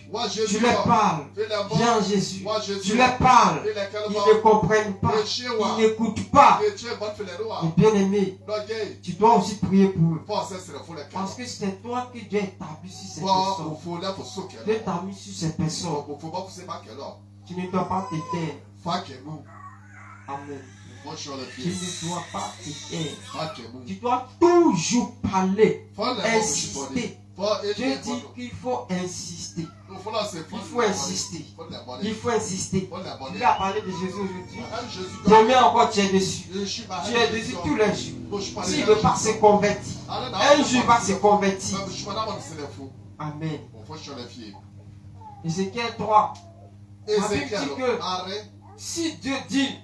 Tu leur parles, viens Jésus. Tu leur parles, ils ne comprennent pas, ils n'écoutent pas. Et bien aimé, tu dois aussi prier pour eux, parce que c'est toi que Dieu a établi sur ces personnes. Dieu t'a mis sur ces personnes. Tu ne dois pas te taire. Amen. Tu ne dois pas te taire. Tu dois toujours parler, insister. Dieu dit qu'il faut insister. Il faut insister. Il faut insister. Il a parlé de Jésus aujourd'hui. Demain encore tu es dessus. Tu es dessus tous les jours. S'il ne veut pas se convertir, un jour il va se convertir. Amen. Ézéchiel 3. La Bible dit que si Dieu dit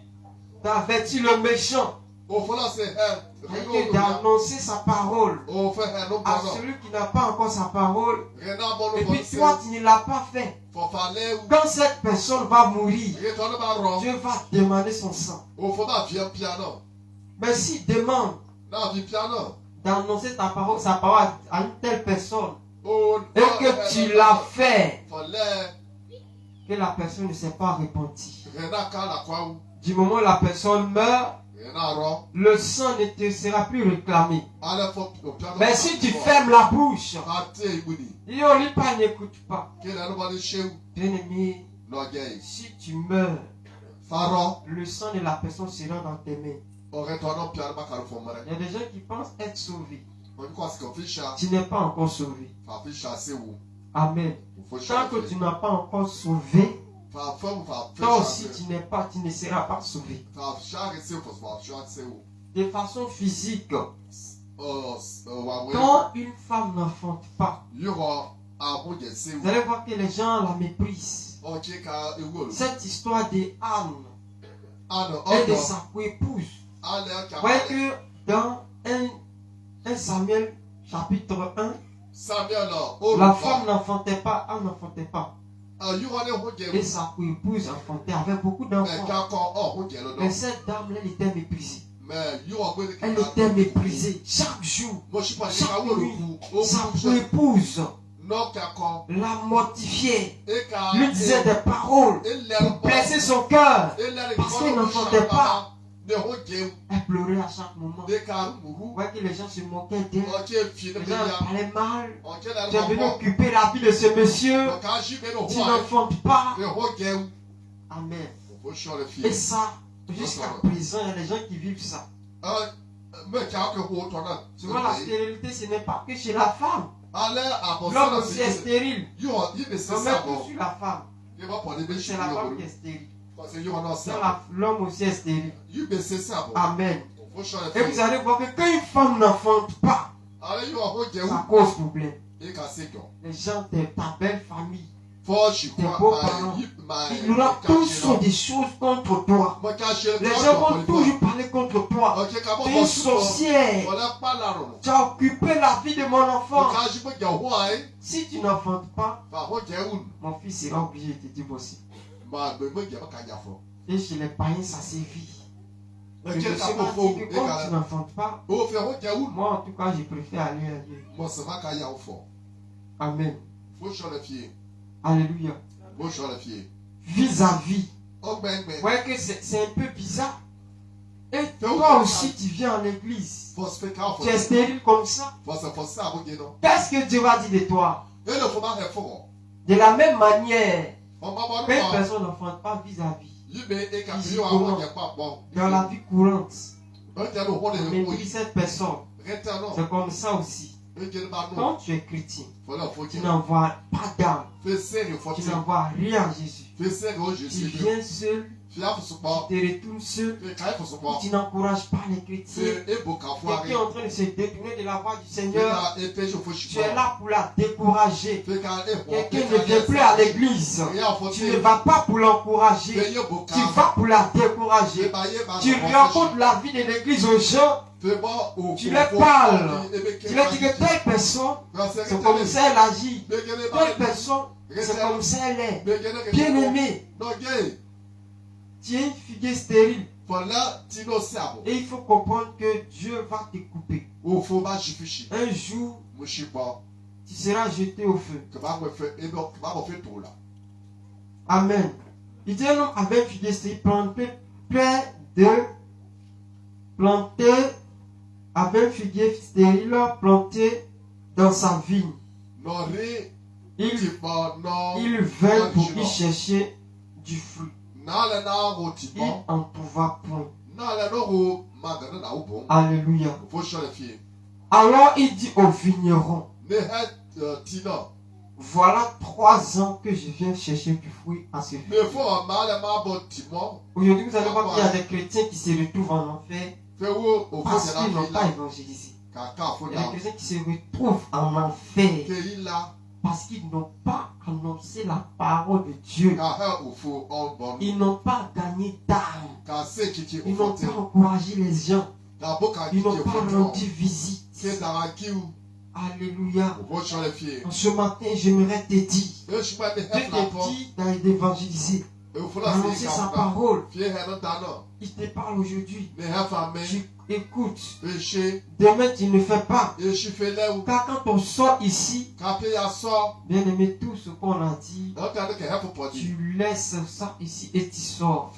d'avertir le méchant, et d'annoncer sa parole à celui qui n'a pas encore sa parole, et puis toi tu ne l'as pas fait, quand cette personne va mourir, Dieu va demander son sang. Mais s'il demande d'annoncer sa parole à une telle personne, et que tu l'as fait, que la personne ne s'est pas repentie, du moment où la personne meurt, le sang ne te sera plus réclamé. Mais si tu fermes la bouche, il n'écoute pas. Bien aimé, si tu meurs, le sang de la personne sera dans tes mains. Il y a des gens qui pensent être sauvés. Tu n'es pas encore sauvé. Amen. Tant que tu n'as pas encore sauvé, toi aussi tu ne seras pas sauvé. De façon physique, quand une femme n'enfante pas, vous allez voir que les gens la méprisent. Cette histoire d'Anne et de sa co-épouse, vous voyez que dans 1 Samuel chapitre 1, la femme n'enfantait pas, Anne n'enfantait pas. Et sa épouse enfantait avec beaucoup d'enfants. Mais cette dame, elle était méprisée. Elle était méprisée. Chaque jour, chaque nuit, sa épouse la mortifiait, lui disait des paroles pour blesser son cœur parce qu'elle n'enfantait pas. Elle pleurait à chaque moment. Vous voyez que les gens se moquaient d'elle. Les gens parlaient mal. Tu es venu occuper la vie de ce monsieur. Tu n'enfantes pas. Amen. Et ça, jusqu'à présent, il y a des gens qui vivent ça. Souvent, la stérilité, ce n'est pas que chez la femme. L'homme aussi est stérile. On met tout sur la femme. C'est la femme qui est stérile. L'homme aussi est stérile. Amen. Et vous allez voir que quand une femme n'enfante pas, ça cause problème. Les gens de ta belle famille, tes beaux-parents, ils racontent des choses contre toi. Les gens vont toujours parler contre toi. Tu es une sorcière. Tu as occupé la vie de mon enfant. Si tu n'enfantes pas, mon fils sera obligé de te divorcer. Et chez les païens, ça sévit. Je ne sais pas que comme tu n'enfantes pas, moi en tout cas, je préfère aller à Dieu. Amen. Alléluia. Vis-à-vis. Vous voyez que c'est un peu bizarre. Et toi aussi, tu viens en église. Tu es stérile comme ça. Qu'est-ce que Dieu va dire de toi? De la même manière, quand une personne n'enfante pas vis-à-vis, physiquement, dans la vie courante, on méprise cette personne. C'est comme ça aussi. Quand tu es chrétien, tu n'envoies pas d'âme. Tu n'envoies rien à Jésus. Tu viens seul. Tu te retournes seul. Tu n'encourages pas les chrétiens. Quelqu'un est en train de se détourner de la voie du Seigneur. Tu es là pour la décourager. Quelqu'un ne vient plus à l'église. Tu ne vas pas pour l'encourager. Tu vas pour la décourager. Tu racontes la vie de l'église aux gens. Tu leur parles. Tu leur dis que telle personne, c'est comme ça elle agit. Telle personne, c'est comme ça elle est. Bien aimé. Tu es une figuier stérile. Et il faut comprendre que Dieu va te couper. Un jour, tu seras jeté au feu. Amen. Il dit un homme avec un figuier stérile planté avec un figuier stérile planté dans sa vigne. Il vint pour y chercher du fruit. Il en trouva point. Alléluia. Alors il dit au vigneron, voilà 3 ans que je viens chercher du fruit à ce fruit. Aujourd'hui, vous allez voir qu'il y a des chrétiens qui se retrouvent en enfer parce qu'ils n'ont pas évangélisé. Il y a des chrétiens qui se retrouvent en enfer parce qu'ils n'ont pas annoncé la parole de Dieu. Ils n'ont pas gagné d'âme. Ils n'ont pas encouragé les gens. Ils n'ont pas rendu visite. Alléluia. Ce matin, j'aimerais te dire, Dieu te dit d'évangéliser, d'annoncer sa parole. Il te parle aujourd'hui. Tu écoutes. Demain, tu ne fais pas. Car quand on sort ici, bien aimé, tout ce qu'on a dit, tu laisses ça ici et tu sors.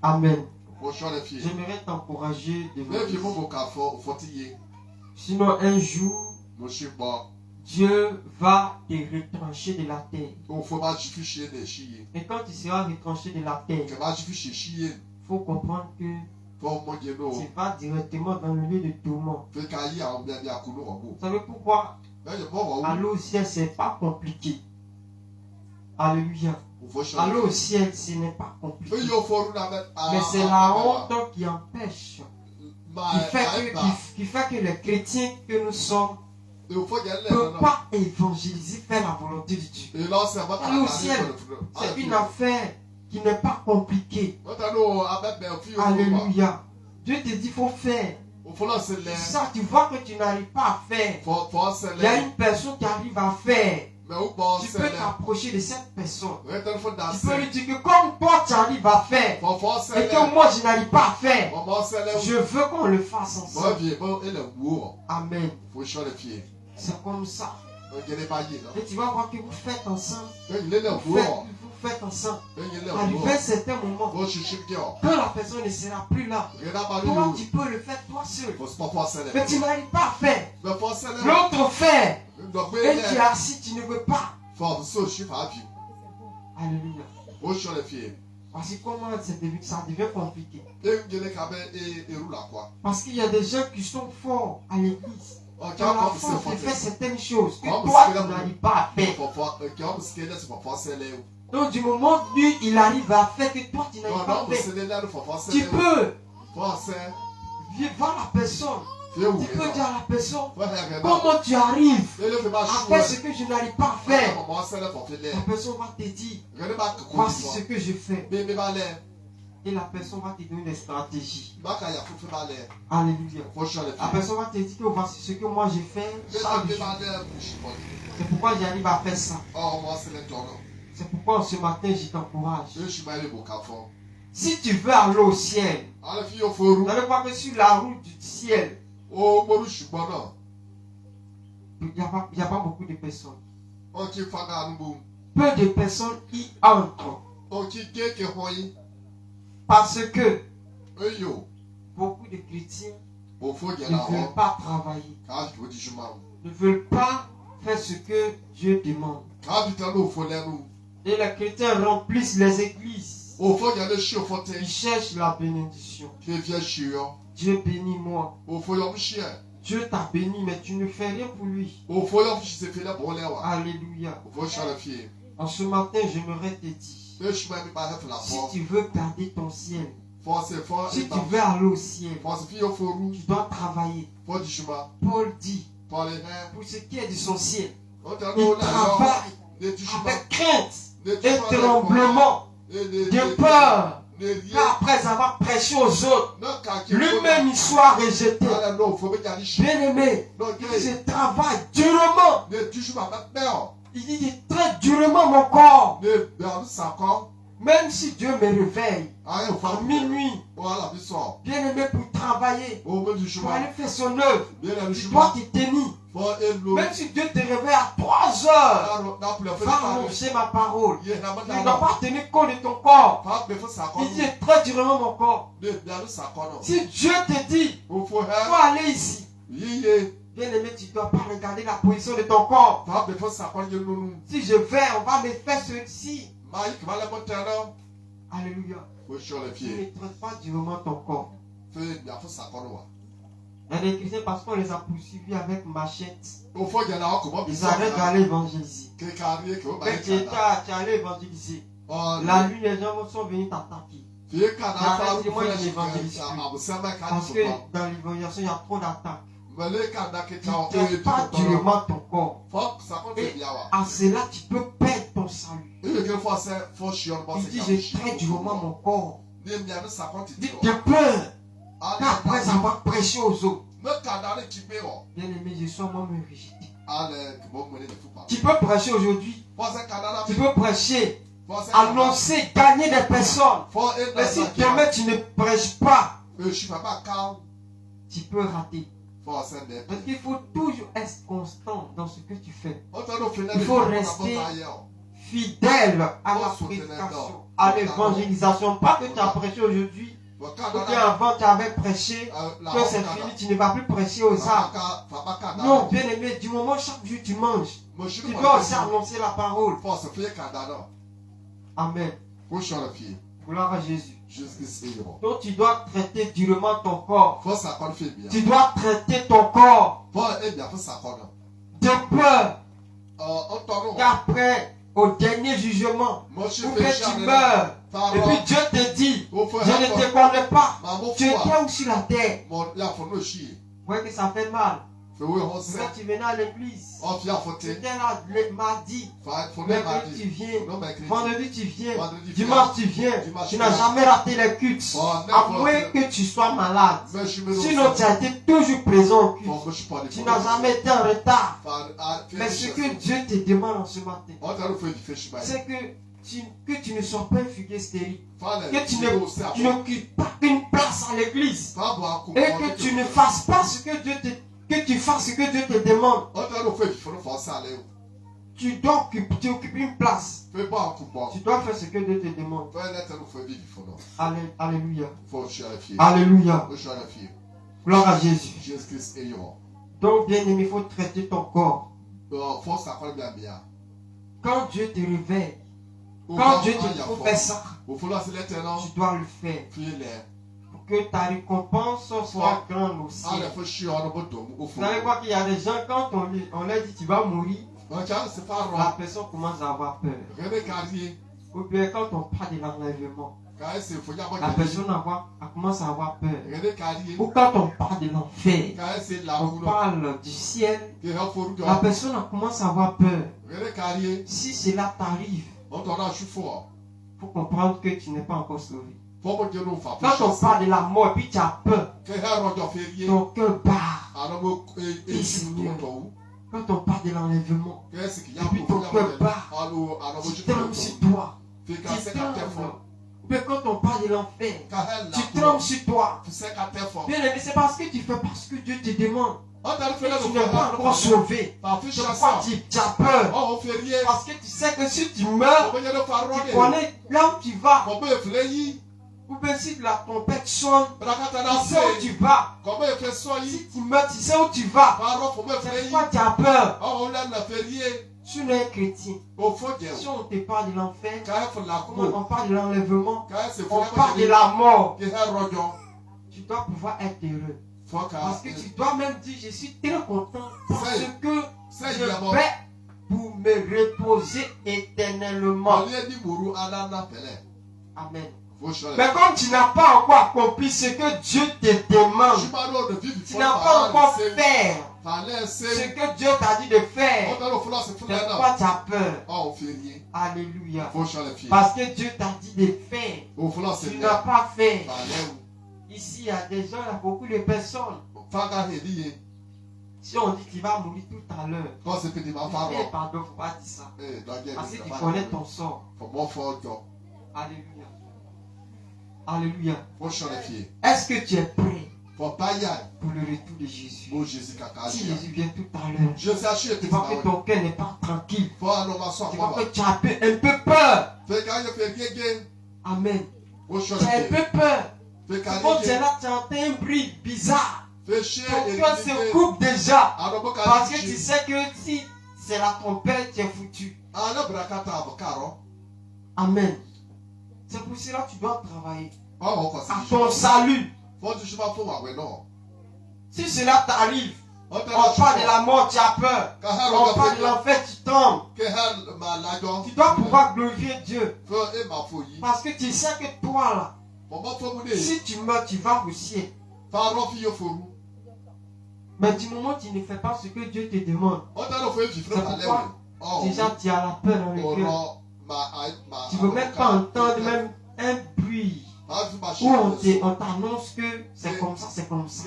Amen. J'aimerais t'encourager d'évangéliser. Sinon, un jour, Dieu va te retrancher de la terre. Et quand tu seras retranché de la terre, il faut comprendre que tu vas directement dans le lieu de tourment. Vous savez pourquoi? Aller au ciel, ce n'est pas compliqué. Alléluia. Aller au ciel, ce n'est pas compliqué. Mais c'est la honte qui empêche. Qui fait que les chrétiens que nous sommes ne peuvent pas évangéliser, faire la volonté de Dieu. Aller au ciel, c'est une affaire qui n'est pas compliquée. Alléluia. Dieu te dit qu'il faut faire. Ça, tu vois que tu n'arrives pas à faire. Il y a une personne qui arrive à faire. Tu peux t'approcher de cette personne. Tu peux lui dire que comme toi tu arrives à faire et que moi je n'arrive pas à faire, je veux qu'on le fasse ensemble. Amen. C'est comme ça. Et tu vas voir que vous faites ensemble. Vous faites ensemble. Arrivé à un certain moment, quand la personne ne sera plus là, toi tu peux le faire toi seul. Mais tu n'arrives pas à faire. L'autre fait. Et tu es assis, tu ne veux pas. Alléluia. Parce que comment ça devient compliqué. Parce qu'il y a des gens qui sont forts à l'église. Tu as la force de faire certaines choses que toi tu n'arrives pas à faire. Donc du moment où il arrive à faire que toi tu n'arrives pas à faire, tu peux voir la personne. Tu peux dire à la personne comment tu arrives à faire ce que je n'arrive pas à faire. La personne va te dire voici ce que je fais. Et la personne va te donner des stratégies. Alléluia. La personne va te dire que voici ce que moi j'ai fait. C'est pourquoi j'arrive à faire ça. C'est pourquoi ce matin je t'encourage. Si tu veux aller au ciel, n'allez pas que sur la route du ciel, il n'y a pas beaucoup de personnes. Peu de personnes y entrent. Parce que beaucoup de chrétiens ne veulent pas travailler. Ne veulent pas faire ce que Dieu demande. Et les chrétiens remplissent les églises. Ils cherchent la bénédiction. Dieu bénit moi. Dieu t'a béni, mais tu ne fais rien pour lui. Alléluia. En ce matin, j'aimerais te dire, si tu veux garder ton ciel, si tu veux aller au ciel, tu dois travailler. Paul dit, pour ce qui est de son ciel, il travaille avec crainte et tremblement, de peur, qu'après avoir prêché aux autres, lui-même il soit rejeté. Bien-aimé, je travaille durement. Il dit, je traite durement mon corps. Même si Dieu me réveille à minuit, bien-aimé, pour travailler, pour aller faire son œuvre, tu dois te tenir. Même si Dieu te réveille à 3 heures, va annoncer ma parole. Tu ne dois pas tenir compte de ton corps. Il dit, je traite durement mon corps. Si Dieu te dit, il faut aller ici, bien-aimé, tu ne dois pas regarder la position de ton corps. Si je vais, on va me faire ceci. Alléluia. Tu ne traites pas durement ton corps. Il y a des chrétiens parce qu'on les a poursuivis avec machette. Ils arrêtent d'aller évangéliser. Mais tu es allé évangéliser. La nuit, les gens sont venus t'attaquer. Moi, je n'évangélise plus. Parce que dans l'évangélisation, il y a trop d'attaques. Tu ne traites pas durement ton corps. Et à cela, tu peux perdre ton salut. Il dit, je traite durement mon corps. Il dit, de peur qu'après avoir prêché aux autres, bien aimé, je sois moi-même rejeté. Tu peux prêcher aujourd'hui. Tu peux prêcher, annoncer, gagner des personnes. Mais si demain tu ne prêches pas, tu peux rater. Parce qu'il faut toujours être constant dans ce que tu fais. Il faut rester fidèle à la prédication, à l'évangélisation. Pas que tu as prêché aujourd'hui, ou qu'avant tu avais prêché, que c'est fini, tu ne vas plus prêcher aux âmes. Non, bien aimé, du moment chaque jour tu manges, tu dois aussi annoncer la parole. Amen. Gloire à Jésus. Donc tu dois traiter durement ton corps. Tu dois traiter ton corps de peur qu'après, au dernier jugement, où que tu meurs, et puis Dieu te dit, je ne te connais pas, tu étais où sur la terre? Vous voyez que ça fait mal. Quand tu venais à l'église, tu étais là le mardi, mercredi tu viens, vendredi tu viens, dimanche tu viens, tu n'as jamais raté les cultes, à moins que tu sois malade. Sinon tu as été toujours présent au culte. Tu n'as jamais été en retard. Mais ce que Dieu te demande en ce matin, c'est que tu ne sois pas un fugueur stérile. Que tu n'occupes pas une place à l'église. Et que tu ne fasses pas ce que Dieu te que tu fasses ce que Dieu te demande. Tu dois occuper une place. Tu dois faire ce que Dieu te demande. Alléluia. Alléluia. Gloire à Jésus. Donc, bien aimé, il faut traiter ton corps. Quand Dieu te réveille, quand Dieu te dit faut faire ça, tu dois le faire. Pour que ta récompense soit grande aussi. Vous savez quoi, qu'il y a des gens, quand on leur dit tu vas mourir, la personne commence à avoir peur. Ou bien quand on parle de l'enlèvement, la personne commence à avoir peur. Ou quand on parle de l'enfer, on parle du ciel, la personne commence à avoir peur. Si cela t'arrive, il faut comprendre que tu n'es pas encore sauvé. Quand on parle de la mort, puis tu as peur, ton cœur bat. Et Seigneur, quand on parle de l'enlèvement, et puis ton cœur bat, tu trembles sur toi. Tu trembles. Mais quand on parle de l'enfer, tu trembles sur toi. Bien aimé, c'est parce que tu fais parce que Dieu te demande. Tu n'es pas encore sauvé. Pourquoi tu as peur? Parce que tu sais que si tu meurs, tu connais là où tu vas. Ou bien si la trompette sonne, tu sais où tu vas. Si tu meurs, tu sais où tu vas. C'est pourquoi tu as peur. Tu n'es chrétien. Si on te parle de l'enfer, on parle de l'enlèvement, on parle de la mort, tu dois pouvoir être heureux. Parce que tu dois même dire, je suis très content parce que je vais pour me reposer éternellement. Amen. Mais comme tu n'as pas encore accompli ce que Dieu te demande, tu n'as pas encore fait ce que Dieu t'a dit de faire, c'est pourquoi tu as peur. Alléluia. Parce que Dieu t'a dit de faire, tu n'as pas fait. Ici, il y a des gens, il y a beaucoup de personnes. Si on dit qu'il va mourir tout à l'heure, pardon, il ne faut pas dire ça. Parce que tu connais ton sort. Alléluia. Alléluia. Est-ce que tu es prêt pour le retour de Jésus? Si Jésus vient tout à l'heure, tu vois que ton cœur n'est pas tranquille. Tu vois que tu as un peu peur. Amen. Tu as un peu peur. Quand tu es là, tu entends un bruit bizarre. Ton cœur se coupe déjà. Parce que tu sais que si c'est la trompette, tu es foutu. Amen. C'est pour cela que tu dois travailler à ton salut. Si cela t'arrive, on parle de la mort, tu as peur. On parle de l'enfer, tu trembles. Tu dois pouvoir glorifier Dieu. Parce que tu sais que toi là, si tu meurs, tu vas au ciel. Mais du moment où tu ne fais pas ce que Dieu te demande, c'est pourquoi déjà tu as la peur dans le cœur. Tu ne veux même pas entendre même un bruit où on t'annonce que c'est comme ça, c'est comme ça.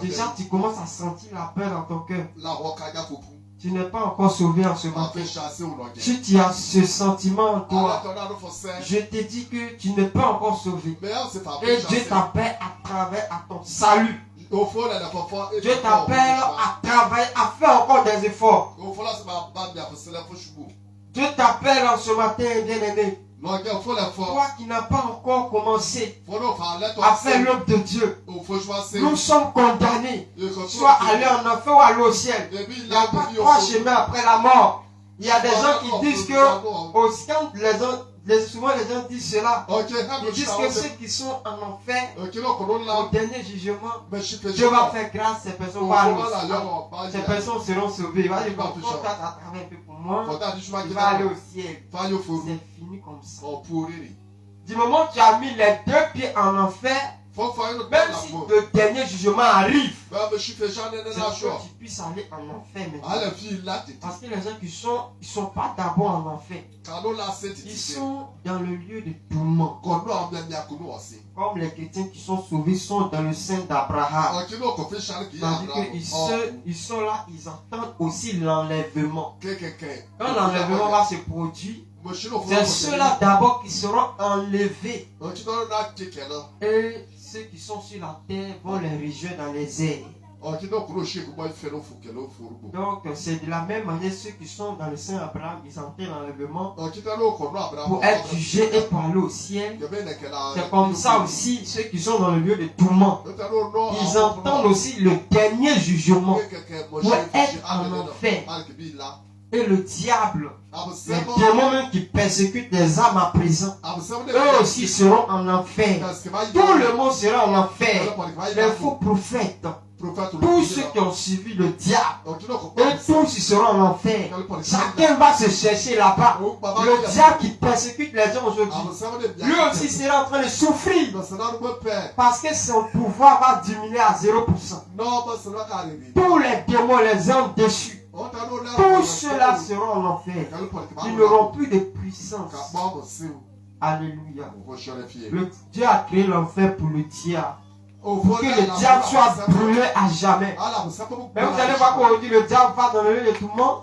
Déjà tu commences à sentir la peur dans ton cœur. Tu n'es pas encore sauvé en ce matin. Si tu as ce sentiment en toi, je te dis que tu n'es pas encore sauvé. Et Dieu t'appelle à travers à ton salut. Dieu t'appelle à travailler, à faire encore des efforts. Dieu t'appelle en ce matin, bien-aimé. Toi qui n'as pas encore commencé à faire l'œuvre de Dieu, nous sommes condamnés, soit aller en enfer ou aller au ciel. Il n'y a pas trois chemins après la mort. Il y a des gens qui disent que, quand souvent les gens disent cela, ils disent que ceux qui sont en enfer, au dernier jugement, Dieu va faire grâce, ces personnes vont aller au ciel. Ces personnes seront sauvées. Il va dire, quand tu as travaillé un peu pour moi, il va aller au ciel. C'est fini comme ça. Du moment où tu as mis les deux pieds en enfer, Même si le dernier jugement arrive, c'est pour que tu puisses aller en enfer maintenant. Parce que les gens qui sont pas d'abord en enfer. Ils sont dans le lieu de tourment. Comme les chrétiens qui sont sauvés sont dans le sein d'Abraham. C'est-à-dire qu'ils sont là, ils entendent aussi l'enlèvement. Quand l'enlèvement va se produire, c'est ceux-là d'abord qui seront enlevés. Et ceux qui sont sur la terre vont les rejoindre dans les airs. Donc c'est de la même manière ceux qui sont dans le sein d'Abraham, ils entendent l'enlèvement pour être jugés et pour aller au ciel. C'est comme ça aussi ceux qui sont dans le lieu de tourment. Ils entendent aussi le dernier jugement pour être en enfer. Et le diable, les démons même qui persécutent les âmes à présent, eux aussi seront en enfer. Tout le monde sera en enfer. Les faux prophètes, tous ceux qui ont suivi le diable, et tous ils seront en enfer. Chacun va se chercher là-bas. Le diable qui persécute les gens aujourd'hui, lui aussi sera en train de souffrir. Parce que son pouvoir va diminuer à 0%. Tous les démons, les hommes déchus, tous ceux-là seront en enfer. Ils n'auront plus de puissance. Alléluia. Dieu a créé l'enfer pour le diable. Pour que le diable soit brûlé à jamais. Mais vous allez voir qu'aujourd'hui le diable va dans le lieu de tourment.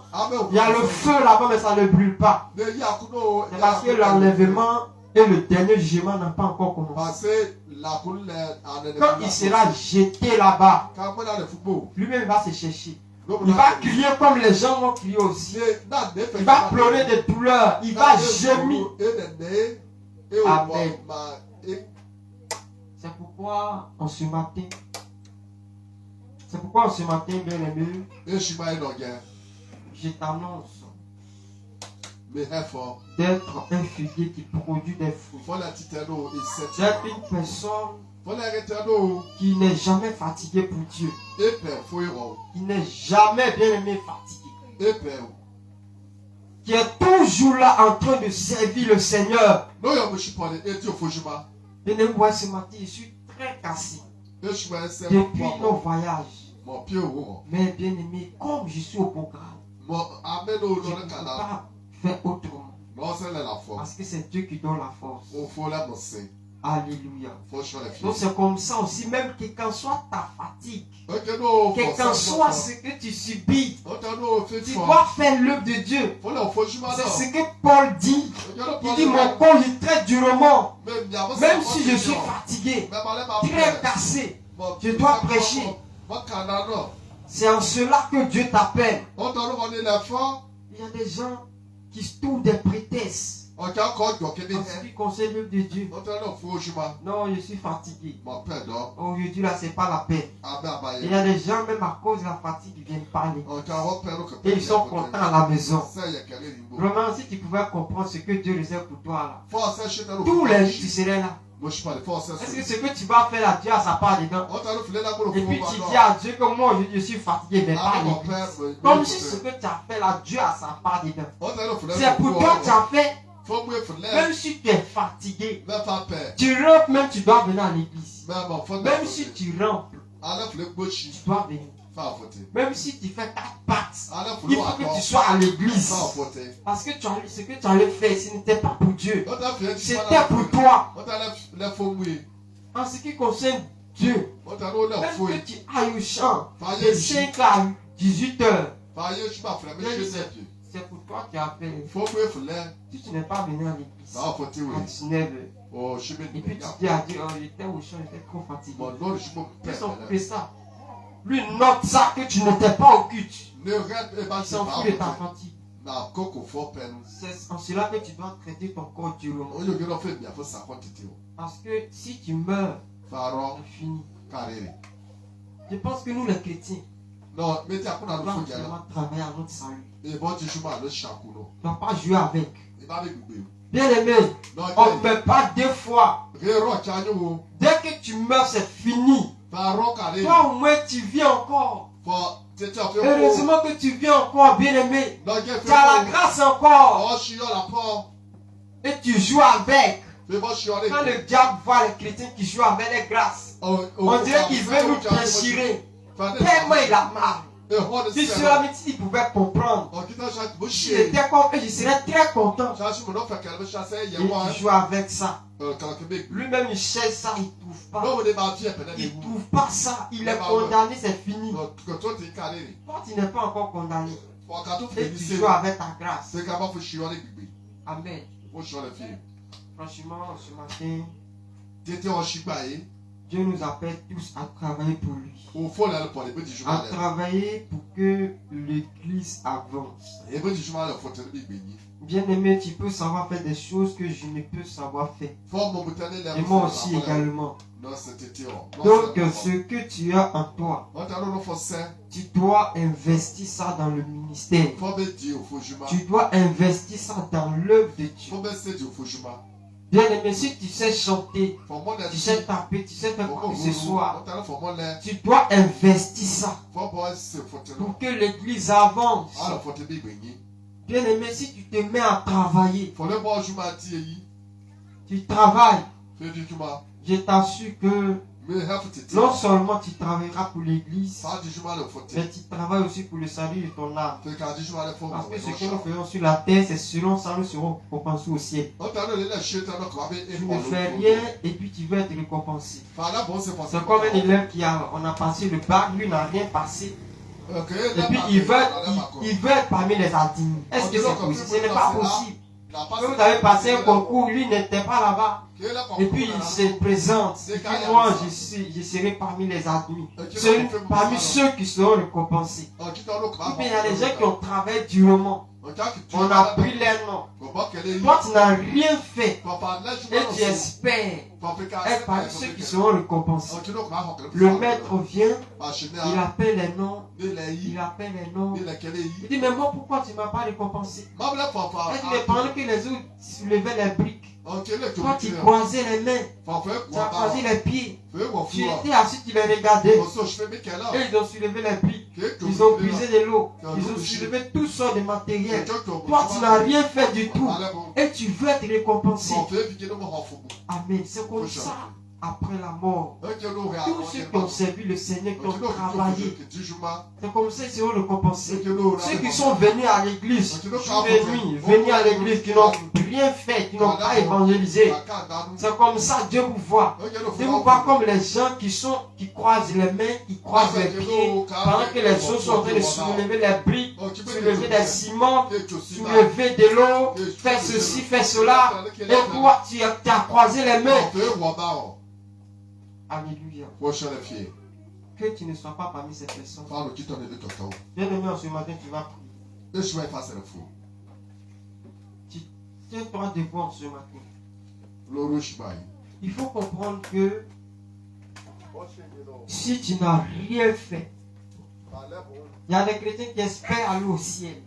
Il y a le feu là-bas, mais ça ne brûle pas. C'est parce que l'enlèvement et le dernier jugement n'a pas encore commencé. Quand il sera jeté là-bas, lui-même va se chercher. Il va crier comme les gens vont crier aussi. Il va pleurer de douleur. Il va gémir. Amen. C'est pourquoi en ce matin, bien aimé, je t'annonce d'être un figuier qui produit des fruits. D'être une personne qui n'est jamais fatigué pour Dieu. Qui n'est jamais, bien aimé, fatigué. Qui est toujours là en train de servir le Seigneur. Bien aimé, moi ce matin, je suis très cassé depuis nos voyages. Mais bien aimé, comme je suis au programme, je ne peux pas faire autrement. Parce que c'est Dieu qui donne la force. Alléluia. Donc c'est comme ça aussi, même que quand soit ta fatigue, que quand soit ce que tu subis, tu dois faire l'œuvre de Dieu. C'est ce que Paul dit. Il dit mon corps est très durement. Même si je suis fatigué, très cassé, je dois prêcher. C'est en cela que Dieu t'appelle. Il y a des gens qui trouvent des prétextes. En ce qui concerne l'œuvre de Dieu. Non, je suis fatigué. Aujourd'hui, là, c'est pas la peine. Il y a des gens, même à cause de la fatigue, ils viennent parler. Et ils sont contents à la maison. Vraiment, si tu pouvais comprendre ce que Dieu réserve pour toi, là, tous les jours, tu serais là. Est-ce que ce que tu vas faire là, Dieu a sa part dedans? Et puis tu dis à Dieu que moi aujourd'hui je suis fatigué, mais pas l'église. Comme si ce que tu as fait là, Dieu a sa part dedans. C'est pour toi que tu as fait. Même si tu es fatigué, tu rentres, même tu dois venir à l'église. Même si tu rentres, tu dois venir. Même si tu fais 4 pattes, il faut que tu sois à l'église. Parce que ce que tu allais faire, ce n'était pas pour Dieu. C'était pour toi. En ce qui concerne Dieu, même que tu ailles au champ de 5 à 18 heures, c'est pour toi qui as fait. Si tu n'es pas venu à l'église à 19 heures, et puis tu dis à Dieu, oh, j'étais au champ, j'étais trop fatigué. Ils s'en foutent de ça. Lui note ça que tu n'étais pas au culte. Il s'en fout de ta fatigue. C'est en cela que tu dois traiter ton corps durement. Parce que si tu meurs, c'est fini. Je pense que nous les chrétiens, on doit vraiment travailler à notre salut. On ne doit pas jouer avec. Bien aimé, on ne peut pas 2 fois. Dès que tu meurs, c'est fini. Toi au moins tu vis encore. Heureusement que tu vis encore, bien aimé. Tu as la grâce encore. Et tu joues avec. Quand le diable voit les chrétiens qui jouent avec les grâces, on dirait qu'il veut nous déchirer. Tellement il a marre. Si cela il pouvait comprendre, il était comme eux, je serais très content. Et il joue avec ça. Lui-même il cherche ça, il ne trouve pas. Il ne trouve pas ça. Il est condamné, c'est fini. Toi, tu n'es pas encore condamné. Et tu joues avec ta grâce. Amen. Franchement, ce matin, Dieu nous appelle tous à travailler pour lui. À travailler pour que l'église avance. Bien aimé, tu peux savoir faire des choses que je ne peux savoir faire. Et moi aussi également. Donc, ce que tu as en toi, tu dois investir ça dans le ministère. Tu dois investir ça dans l'œuvre de Dieu. Bien aimé, si tu sais chanter, tu sais taper, tu sais faire quoi que ce soit, tu dois investir ça pour que l'église avance. Bien aimé, si tu te mets à travailler, tu travailles, je t'assure que non seulement tu travailleras pour l'église, mais tu travailles aussi pour le salut de ton âme. Parce que ce que nous faisons sur la terre, c'est selon ça nous serons récompensés au ciel. Tu ne fais rien et puis tu veux être récompensé. C'est comme un élève on a passé le bac, lui n'a rien passé. Et puis il veut être parmi les admis. Est-ce que c'est possible? Ce n'est pas possible. Quand vous avez passé un concours, lui n'était pas là-bas. Et puis il se présente. Et puis moi, je serai parmi les admis. Parmi ceux qui seront récompensés. Et puis il y a des gens qui ont travaillé durement. On a pris les noms. Toi, tu n'as rien fait. Et tu espères être parmi ceux qui seront récompensés. Le maître vient, il appelle les noms. Il appelle les noms. Il dit, mais moi, pourquoi tu ne m'as pas récompensé? Et tu dis, pendant que les autres soulevaient les briques, toi, tu croisais les mains, tu as croisé les pieds. Tu étais assis, tu les regardais. Et ils ont soulevé les briques. Ils ont brisé de l'eau. Ils ont soulevé toutes sortes de matériel. Toi, tu n'as rien fait du tout. Et tu veux être récompensé. Amen. C'est comme ça. Après la mort, tous ceux qui ont servi le Seigneur, qui ont travaillé, c'est comme ça qu'ils seront récompensés. Ceux qui sont venus à l'église, jour et nuit, venus à l'église, qui n'ont rien fait, qui n'ont pas évangélisé, c'est comme ça Dieu vous voit. Dieu vous voit comme les gens qui croisent les mains, qui croisent les pieds, pendant que les autres sont en train de soulever les briques, soulever des ciments, soulever de l'eau, faire ceci, faire cela, et toi tu as croisé les mains. Alléluia. Que tu ne sois pas parmi ces personnes. Bien aimé, ce matin, tu vas prier. Tiens-toi debout ce matin. Il faut comprendre que si tu n'as rien fait, il y a des chrétiens qui espèrent aller au ciel.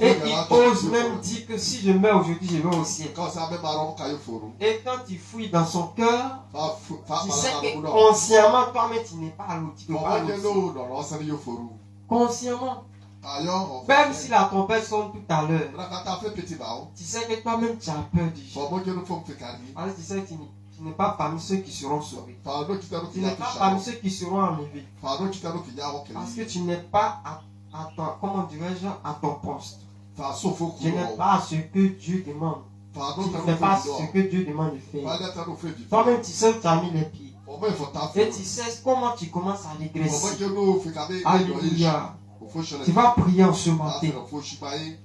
Et ils osent même dire que si je meurs aujourd'hui, je vais au ciel. Et quand tu fouilles dans son cœur, tu sais que consciemment, toi-même, tu n'es pas à l'autre. Consciemment. Même si la trompette sonne tout à l'heure, tu sais que toi-même, tu as peur du jour. Alors tu sais que tu n'es pas parmi ceux qui seront sauvés. Tu n'es pas parmi ceux qui seront enlevés. Parce que tu n'es pas comment dirais-je, à ton poste. Tu n'es pas ce que Dieu demande. Tu ne fais pas ce que Dieu demande de faire. Toi-même, tu sais où tu as mis les pieds. Et tu sais comment tu commences à régresser. Alléluia. Tu vas prier en ce matin.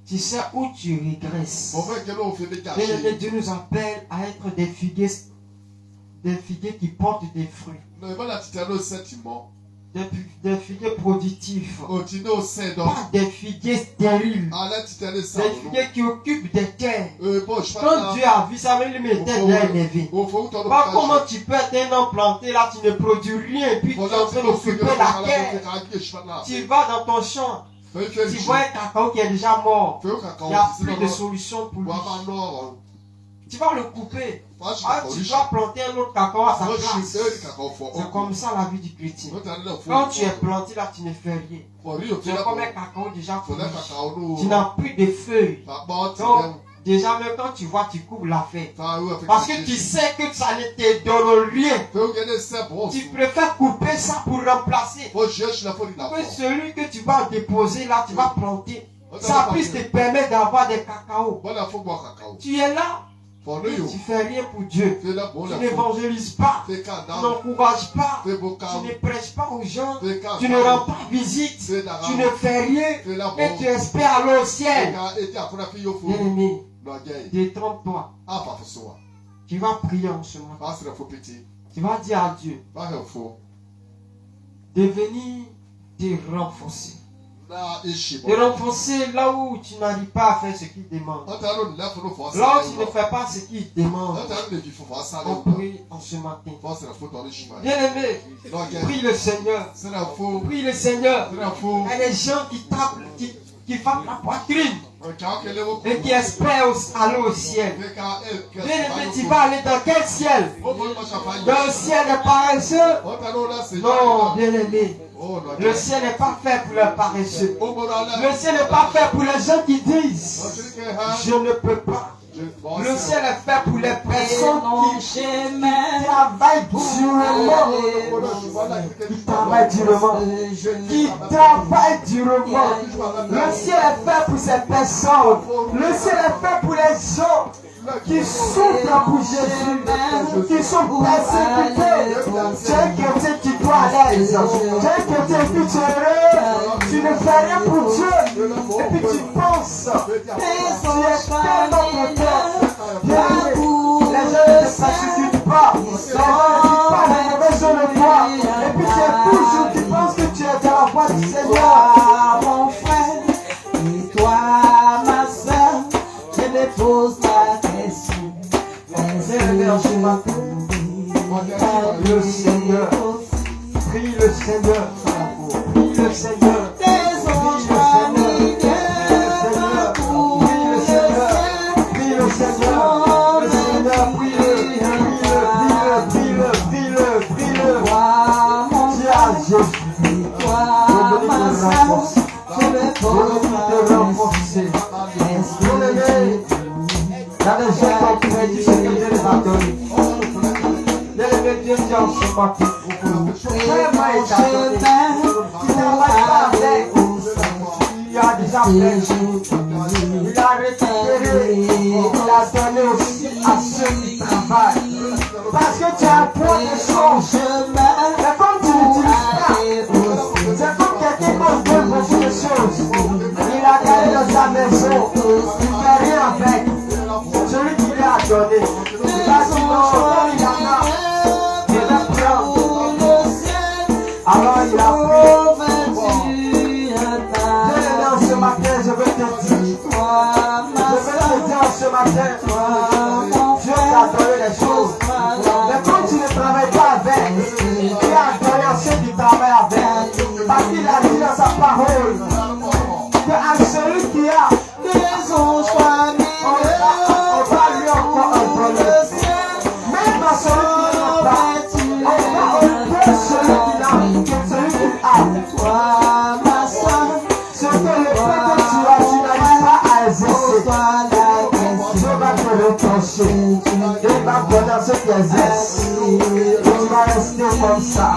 Tu sais où tu régresses. Bien-aimé, Dieu nous appelle à être des figuiers qui portent des fruits. Des figuiers productifs. Pas des figuiers stériles. Des figuiers qui occupent des terres. Quand Dieu a vu ça, même lui était bien élevé. Pas comment tu peux être un homme planté là, tu ne produis rien, puis tu es en train d'occuper la terre. Tu vas dans ton champ. Tu vois un cacao qui est déjà mort. Il n'y a plus de solution pour lui. Tu vas le couper. Tu dois planter un autre cacao à sa place. C'est comme ça la vie du chrétien. Quand tu es planté là, tu ne fais rien. Tu es comme un cacao déjà fini. Tu n'as plus de feuilles. Donc, Déjà, même quand tu vois, tu coupes l'affaire. Parce que tu sais que ça ne te donne rien. Tu préfères couper ça pour remplacer. Que celui que tu vas déposer là, tu vas planter. Ça puisse te permettre d'avoir des cacao. Tu es là. Et tu ne fais rien pour Dieu. Tu n'évangélises pas. Tu n'encourages pas. Tu ne prêches pas aux gens. Tu ne rends pas visite. Tu ne fais rien. Et tu espères aller au ciel. Bien-aimé, détrompe-toi. Tu vas prier en ce moment. Tu vas dire à Dieu de venir te renforcer. De renforcer là où tu n'arrives pas à faire ce qu'il demande. Là où tu ne fais pas ce qu'il demande. On prie en ce matin. Bien-aimé, prie le Seigneur. Prie le Seigneur. Il y a des gens qui tapent, qui frappent la poitrine et qui espèrent aller au ciel. Bien-aimé, tu vas aller dans quel ciel? Dans le ciel des paresseux? Non, bien-aimé. Le ciel n'est pas fait pour les paresseux. Le ciel n'est pas fait pour les gens qui disent je ne peux pas. Le ciel est fait pour les personnes qui travaillent durement. Qui travaillent durement. Le ciel est fait pour ces personnes. Le ciel est fait pour les gens qui souffrent pour Jésus, qui sont persécutés. Tu es un chrétien qui doit à l'aise. Tu es un chrétien qui est heureux. Tu ne fais rien pour Dieu. Et puis tu penses, tu es tellement content. Les gens ne te persécutent pas. Les gens ne disent pas les mauvaises choses de toi. Et puis tu es toujours, tu penses que tu es dans la voie du Seigneur. Mon frère, et toi, ma soeur, je me pose la question. Le Seigneur, prie le Seigneur, prie le Seigneur, Des anges parmi prie le Seigneur, prie le Seigneur, le Seigneur, prie-le. Dis à Jésus, toi, ma soeur, je me pose te renforcer. Il y a des gens qui ont créé ce que Dieu les a donné. Dieu dit en ce matin, vraiment est donné. Tu travailles pas avec. Il a déjà fait. Il a récupéré. Il a donné aussi à ceux qui travaillent. Parce que tu as un point de change. Mais comme tu n'utilises pas, c'est comme quelqu'un qui donne beaucoup de choses. Il a gagné dans sa maison. Il ne fait rien avec. Celui qui lui a donné. Il a dit non, il en a. Il va prendre. Alors il a pris. Bien-aimé, ce matin, je veux te dire. Je veux te dire ce matin. Dieu t'a donné les choses. Mais quand tu ne travailles pas avec, Dieu a donné à ceux qui travaillent avec. Parce qu'il a dit dans sa parole que à celui qui a des anges familles, on va lui encore un bonheur. Même dans celui qui n'a pas, on va autant celui qui a, Toi, ma soeur, ce que le fait que tu as, tu n'arrives pas à exercer. Dieu va te reprocher. Il va donner ce qu'il exerce. Tu vas rester comme ça.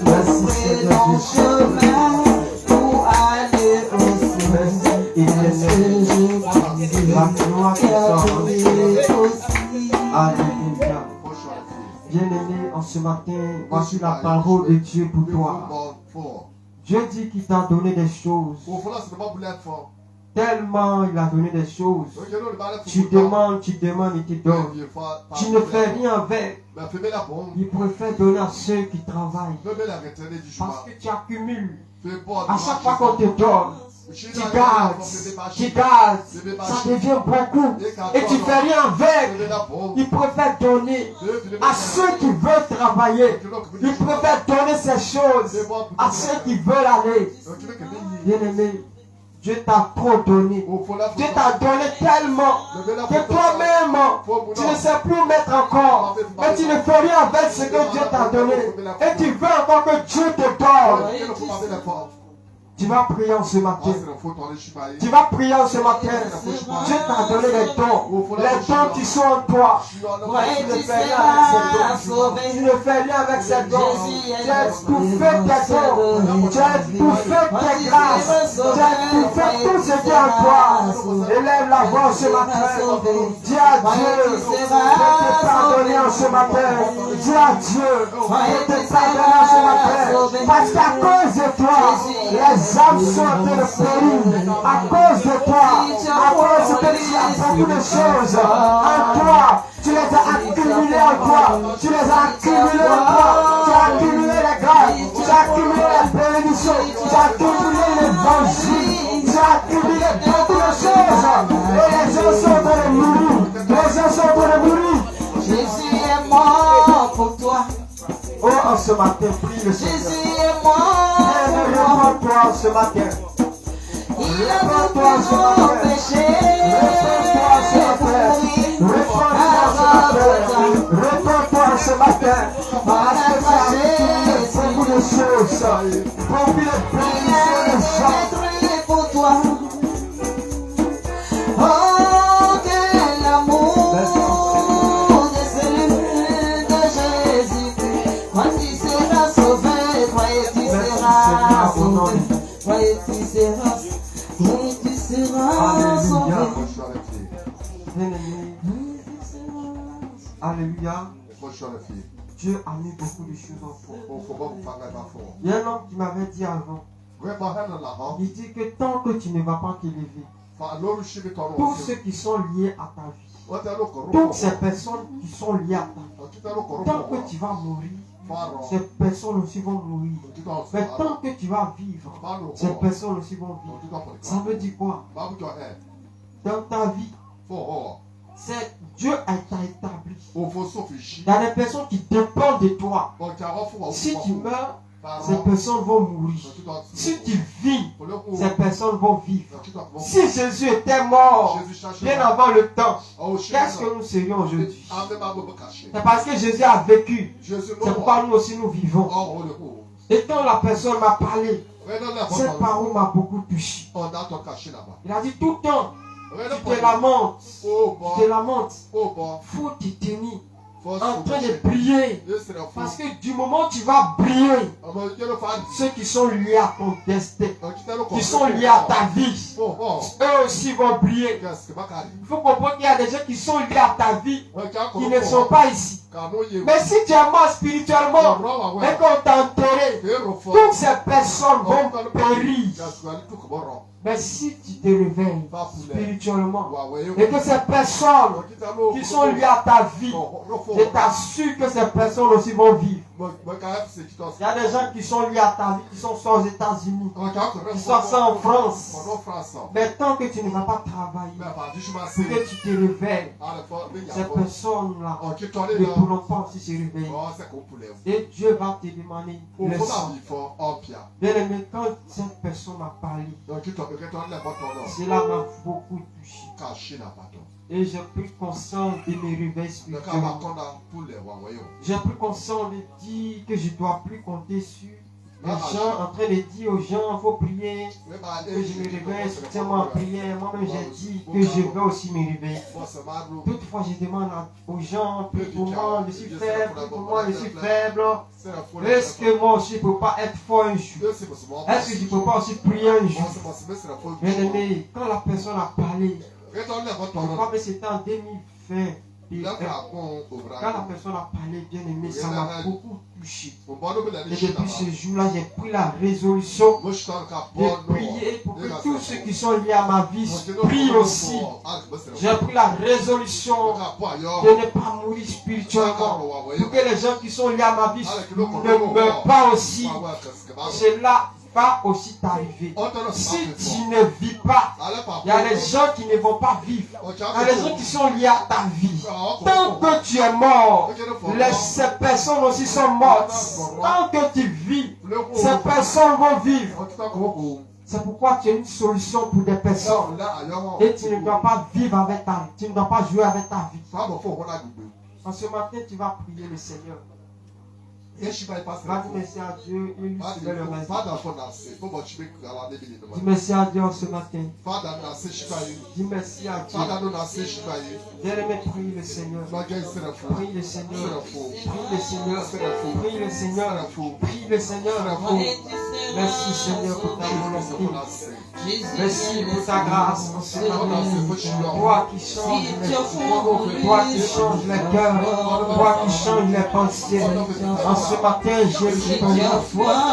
Merci Seigneur Jésus. pour aller au ciel. Il est la gloire qui sort. Alléluia. Bien-aimé, en ce matin, voici la parole de Dieu pour toi. Dieu dit qu'il t'a donné des choses. Tellement il a donné des choses. Tu demandes, il te donne. Tu ne fais rien avec. Il préfère donner à ceux qui travaillent. Parce que tu accumules. À chaque fois qu'on te donne, tu gardes, ça devient beaucoup. Et tu fais rien avec. Il préfère donner à ceux qui veulent travailler. Il préfère donner ces choses à ceux qui veulent aller. Bien-aimé, Dieu t'a trop donné. Dieu t'a donné tellement que toi-même, tu ne sais plus mettre encore. Mais tu ne fais rien avec ce que Dieu t'a donné. Et tu veux encore que Dieu te donne. Tu vas prier en ce matin. Tu vas prier en ce matin. Dieu t'a donné les dons. Les dons qui sont en toi. Tu ne fais rien avec ces dons. Tu ne fais rien avec ces dons. Tu as tout fait tes dons. Tu as tout fait tes grâces. Tu as tout fait tout ce qui est en toi. Élève la voix ce matin. Dis à Dieu de te pardonner en ce matin. Dis à Dieu de te pardonner en ce matin. Parce qu'à cause de toi, les âmes sont en train de périr. À cause de toi, à cause de tu as beaucoup de choses en toi. Tu les as accumulées en toi. Tu les as accumulées en toi. Tu as accumulé les grâces. Tu as accumulé les bénédictions. Tu as accumulé l'évangile. Tu as accumulé beaucoup de choses. Et les gens sont en train de mourir. Les gens sont en train de mourir. Jésus est mort pour toi. Oh, en ce matin, prie le Seigneur. Jésus est mort pour toi. Réponds-toi ce matin. Il a pris nos péchés. Réponds-toi ce matin. Parce que ça a beaucoup de choses. Beaucoup de bénédictions pour toi. Oh, quel amour de celui de Jésus. Quand tu seras sauvé, toi et tu seras sauvé. Toi et tu seras sauvé. Et tu seras sauvé. Alléluia. Dieu a mis beaucoup de choses en toi. Il y a un homme qui m'avait dit avant. Il dit que tant que tu ne vas pas t'élever, tous ceux qui sont liés à ta vie, toutes ces personnes qui sont liées à ta vie, tant que tu vas mourir, ces personnes aussi vont mourir. Mais tant que tu vas vivre, ces personnes aussi vont vivre. Ça veut dire quoi? Dans ta vie, c'est Dieu a établi. Il y a des personnes qui dépendent de toi. Si tu meurs, ces personnes vont mourir. Si tu vis, ces personnes vont vivre. Si Jésus était mort bien avant le temps, qu'est-ce que nous serions aujourd'hui? C'est parce que Jésus a vécu. C'est pourquoi nous aussi nous vivons. Et quand la personne m'a parlé, cette parole m'a beaucoup touché. Il a dit tout le temps, tu te lamentes, faut te tenir en train de prier. Parce que du moment où tu vas briller, ceux qui sont liés à ton destin, qui sont liés à ta vie, eux aussi vont briller. Il faut comprendre qu'il y a des gens qui sont liés à ta vie, qui ne sont pas ici. Mais si tu es mort spirituellement et qu'on t'a enterré, toutes ces personnes vont périr. Mais si tu te réveilles spirituellement et que ces personnes qui sont liées à ta vie, je t'assure que ces personnes aussi vont vivre. Il y a des gens qui sont liés à ta vie, qui sont soit aux États-Unis, qui sont soit en France. Mais tant que tu ne vas pas travailler, que tu te réveilles, ces personnes-là ne pourront pas aussi se réveiller. Et Dieu va te demander le sang. Bien aimé, quand cette personne m'a parlé, cela m'a beaucoup touché. Et j'ai pris conscience de mes réveils spirituels. J'ai pris conscience de dire que je ne dois plus compter sur les gens en train de dire aux gens, il faut prier, que je me réveille, soutiens-moi en prière. Moi-même, j'ai dit que je vais aussi me réveiller. Toutefois, je demande aux gens, prie pour moi, je suis faible, prie pour moi, je suis faible. Est-ce que moi aussi, je ne peux pas être fort un jour? Est-ce que je ne peux pas aussi prier un jour? Bien aimé, quand la personne a parlé, je crois que c'était en 2020. Quand la personne a parlé, bien aimé, ça m'a beaucoup touché. Et depuis ce jour-là, j'ai pris la résolution de prier pour que tous ceux qui sont liés à ma vie prient aussi. J'ai pris la résolution de ne pas mourir spirituellement. Pour que les gens qui sont liés à ma vie ne meurent pas aussi. Cela va aussi t'arriver. Si tu ne vis pas, il y a des gens qui ne vont pas vivre. Il y a des gens qui sont liés à ta vie. Tant que tu es mort, ces personnes aussi sont mortes. Tant que tu vis, ces personnes vont vivre. C'est pourquoi tu as une solution pour des personnes. Et tu ne dois pas vivre avec ta vie. Tu ne dois pas jouer avec ta vie. En ce matin, tu vas prier le Seigneur. Va dire merci à Dieu, il lui soulève le reste. Dis merci à Dieu ce matin. Dis merci à Dieu. Bien-aimé, prie le Seigneur. Prie le Seigneur. Prie le Seigneur. Prie le Seigneur. Prie le Seigneur. Merci Seigneur pour ta volonté. Merci pour ta grâce en ce matin. Toi qui changes les cœurs. Toi qui changes les cœurs. Toi qui changes les pensées. En ce matin, je loue ton nom.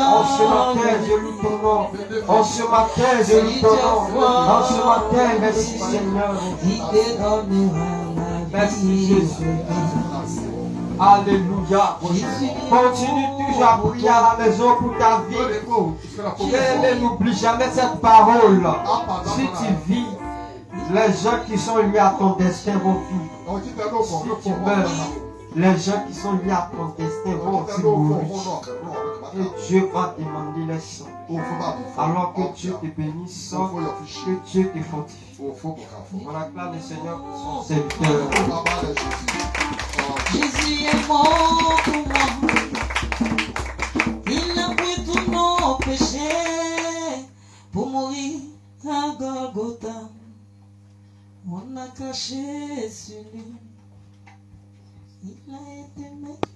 En ce matin, je loue ton nom. En ce matin, je loue ton nom. En ce matin, merci Seigneur. Merci Jésus. Alléluia. Continue toujours à prier à la maison pour ta vie. Et n'oublie jamais cette parole. Si tu vis, les gens qui sont liés à ton destin vont vivre. Si tu meurs, les gens qui sont liés à ton destin vont aussi mourir. Et Dieu va demander les sangs. Alors que Dieu te bénisse, que Dieu te fortifie. On acclame le Seigneur pour son serviteur. Jésus est mort pour moi. Il a pris tous nos péchés pour mourir à Golgotha. On a caché sur lui. Il a été maître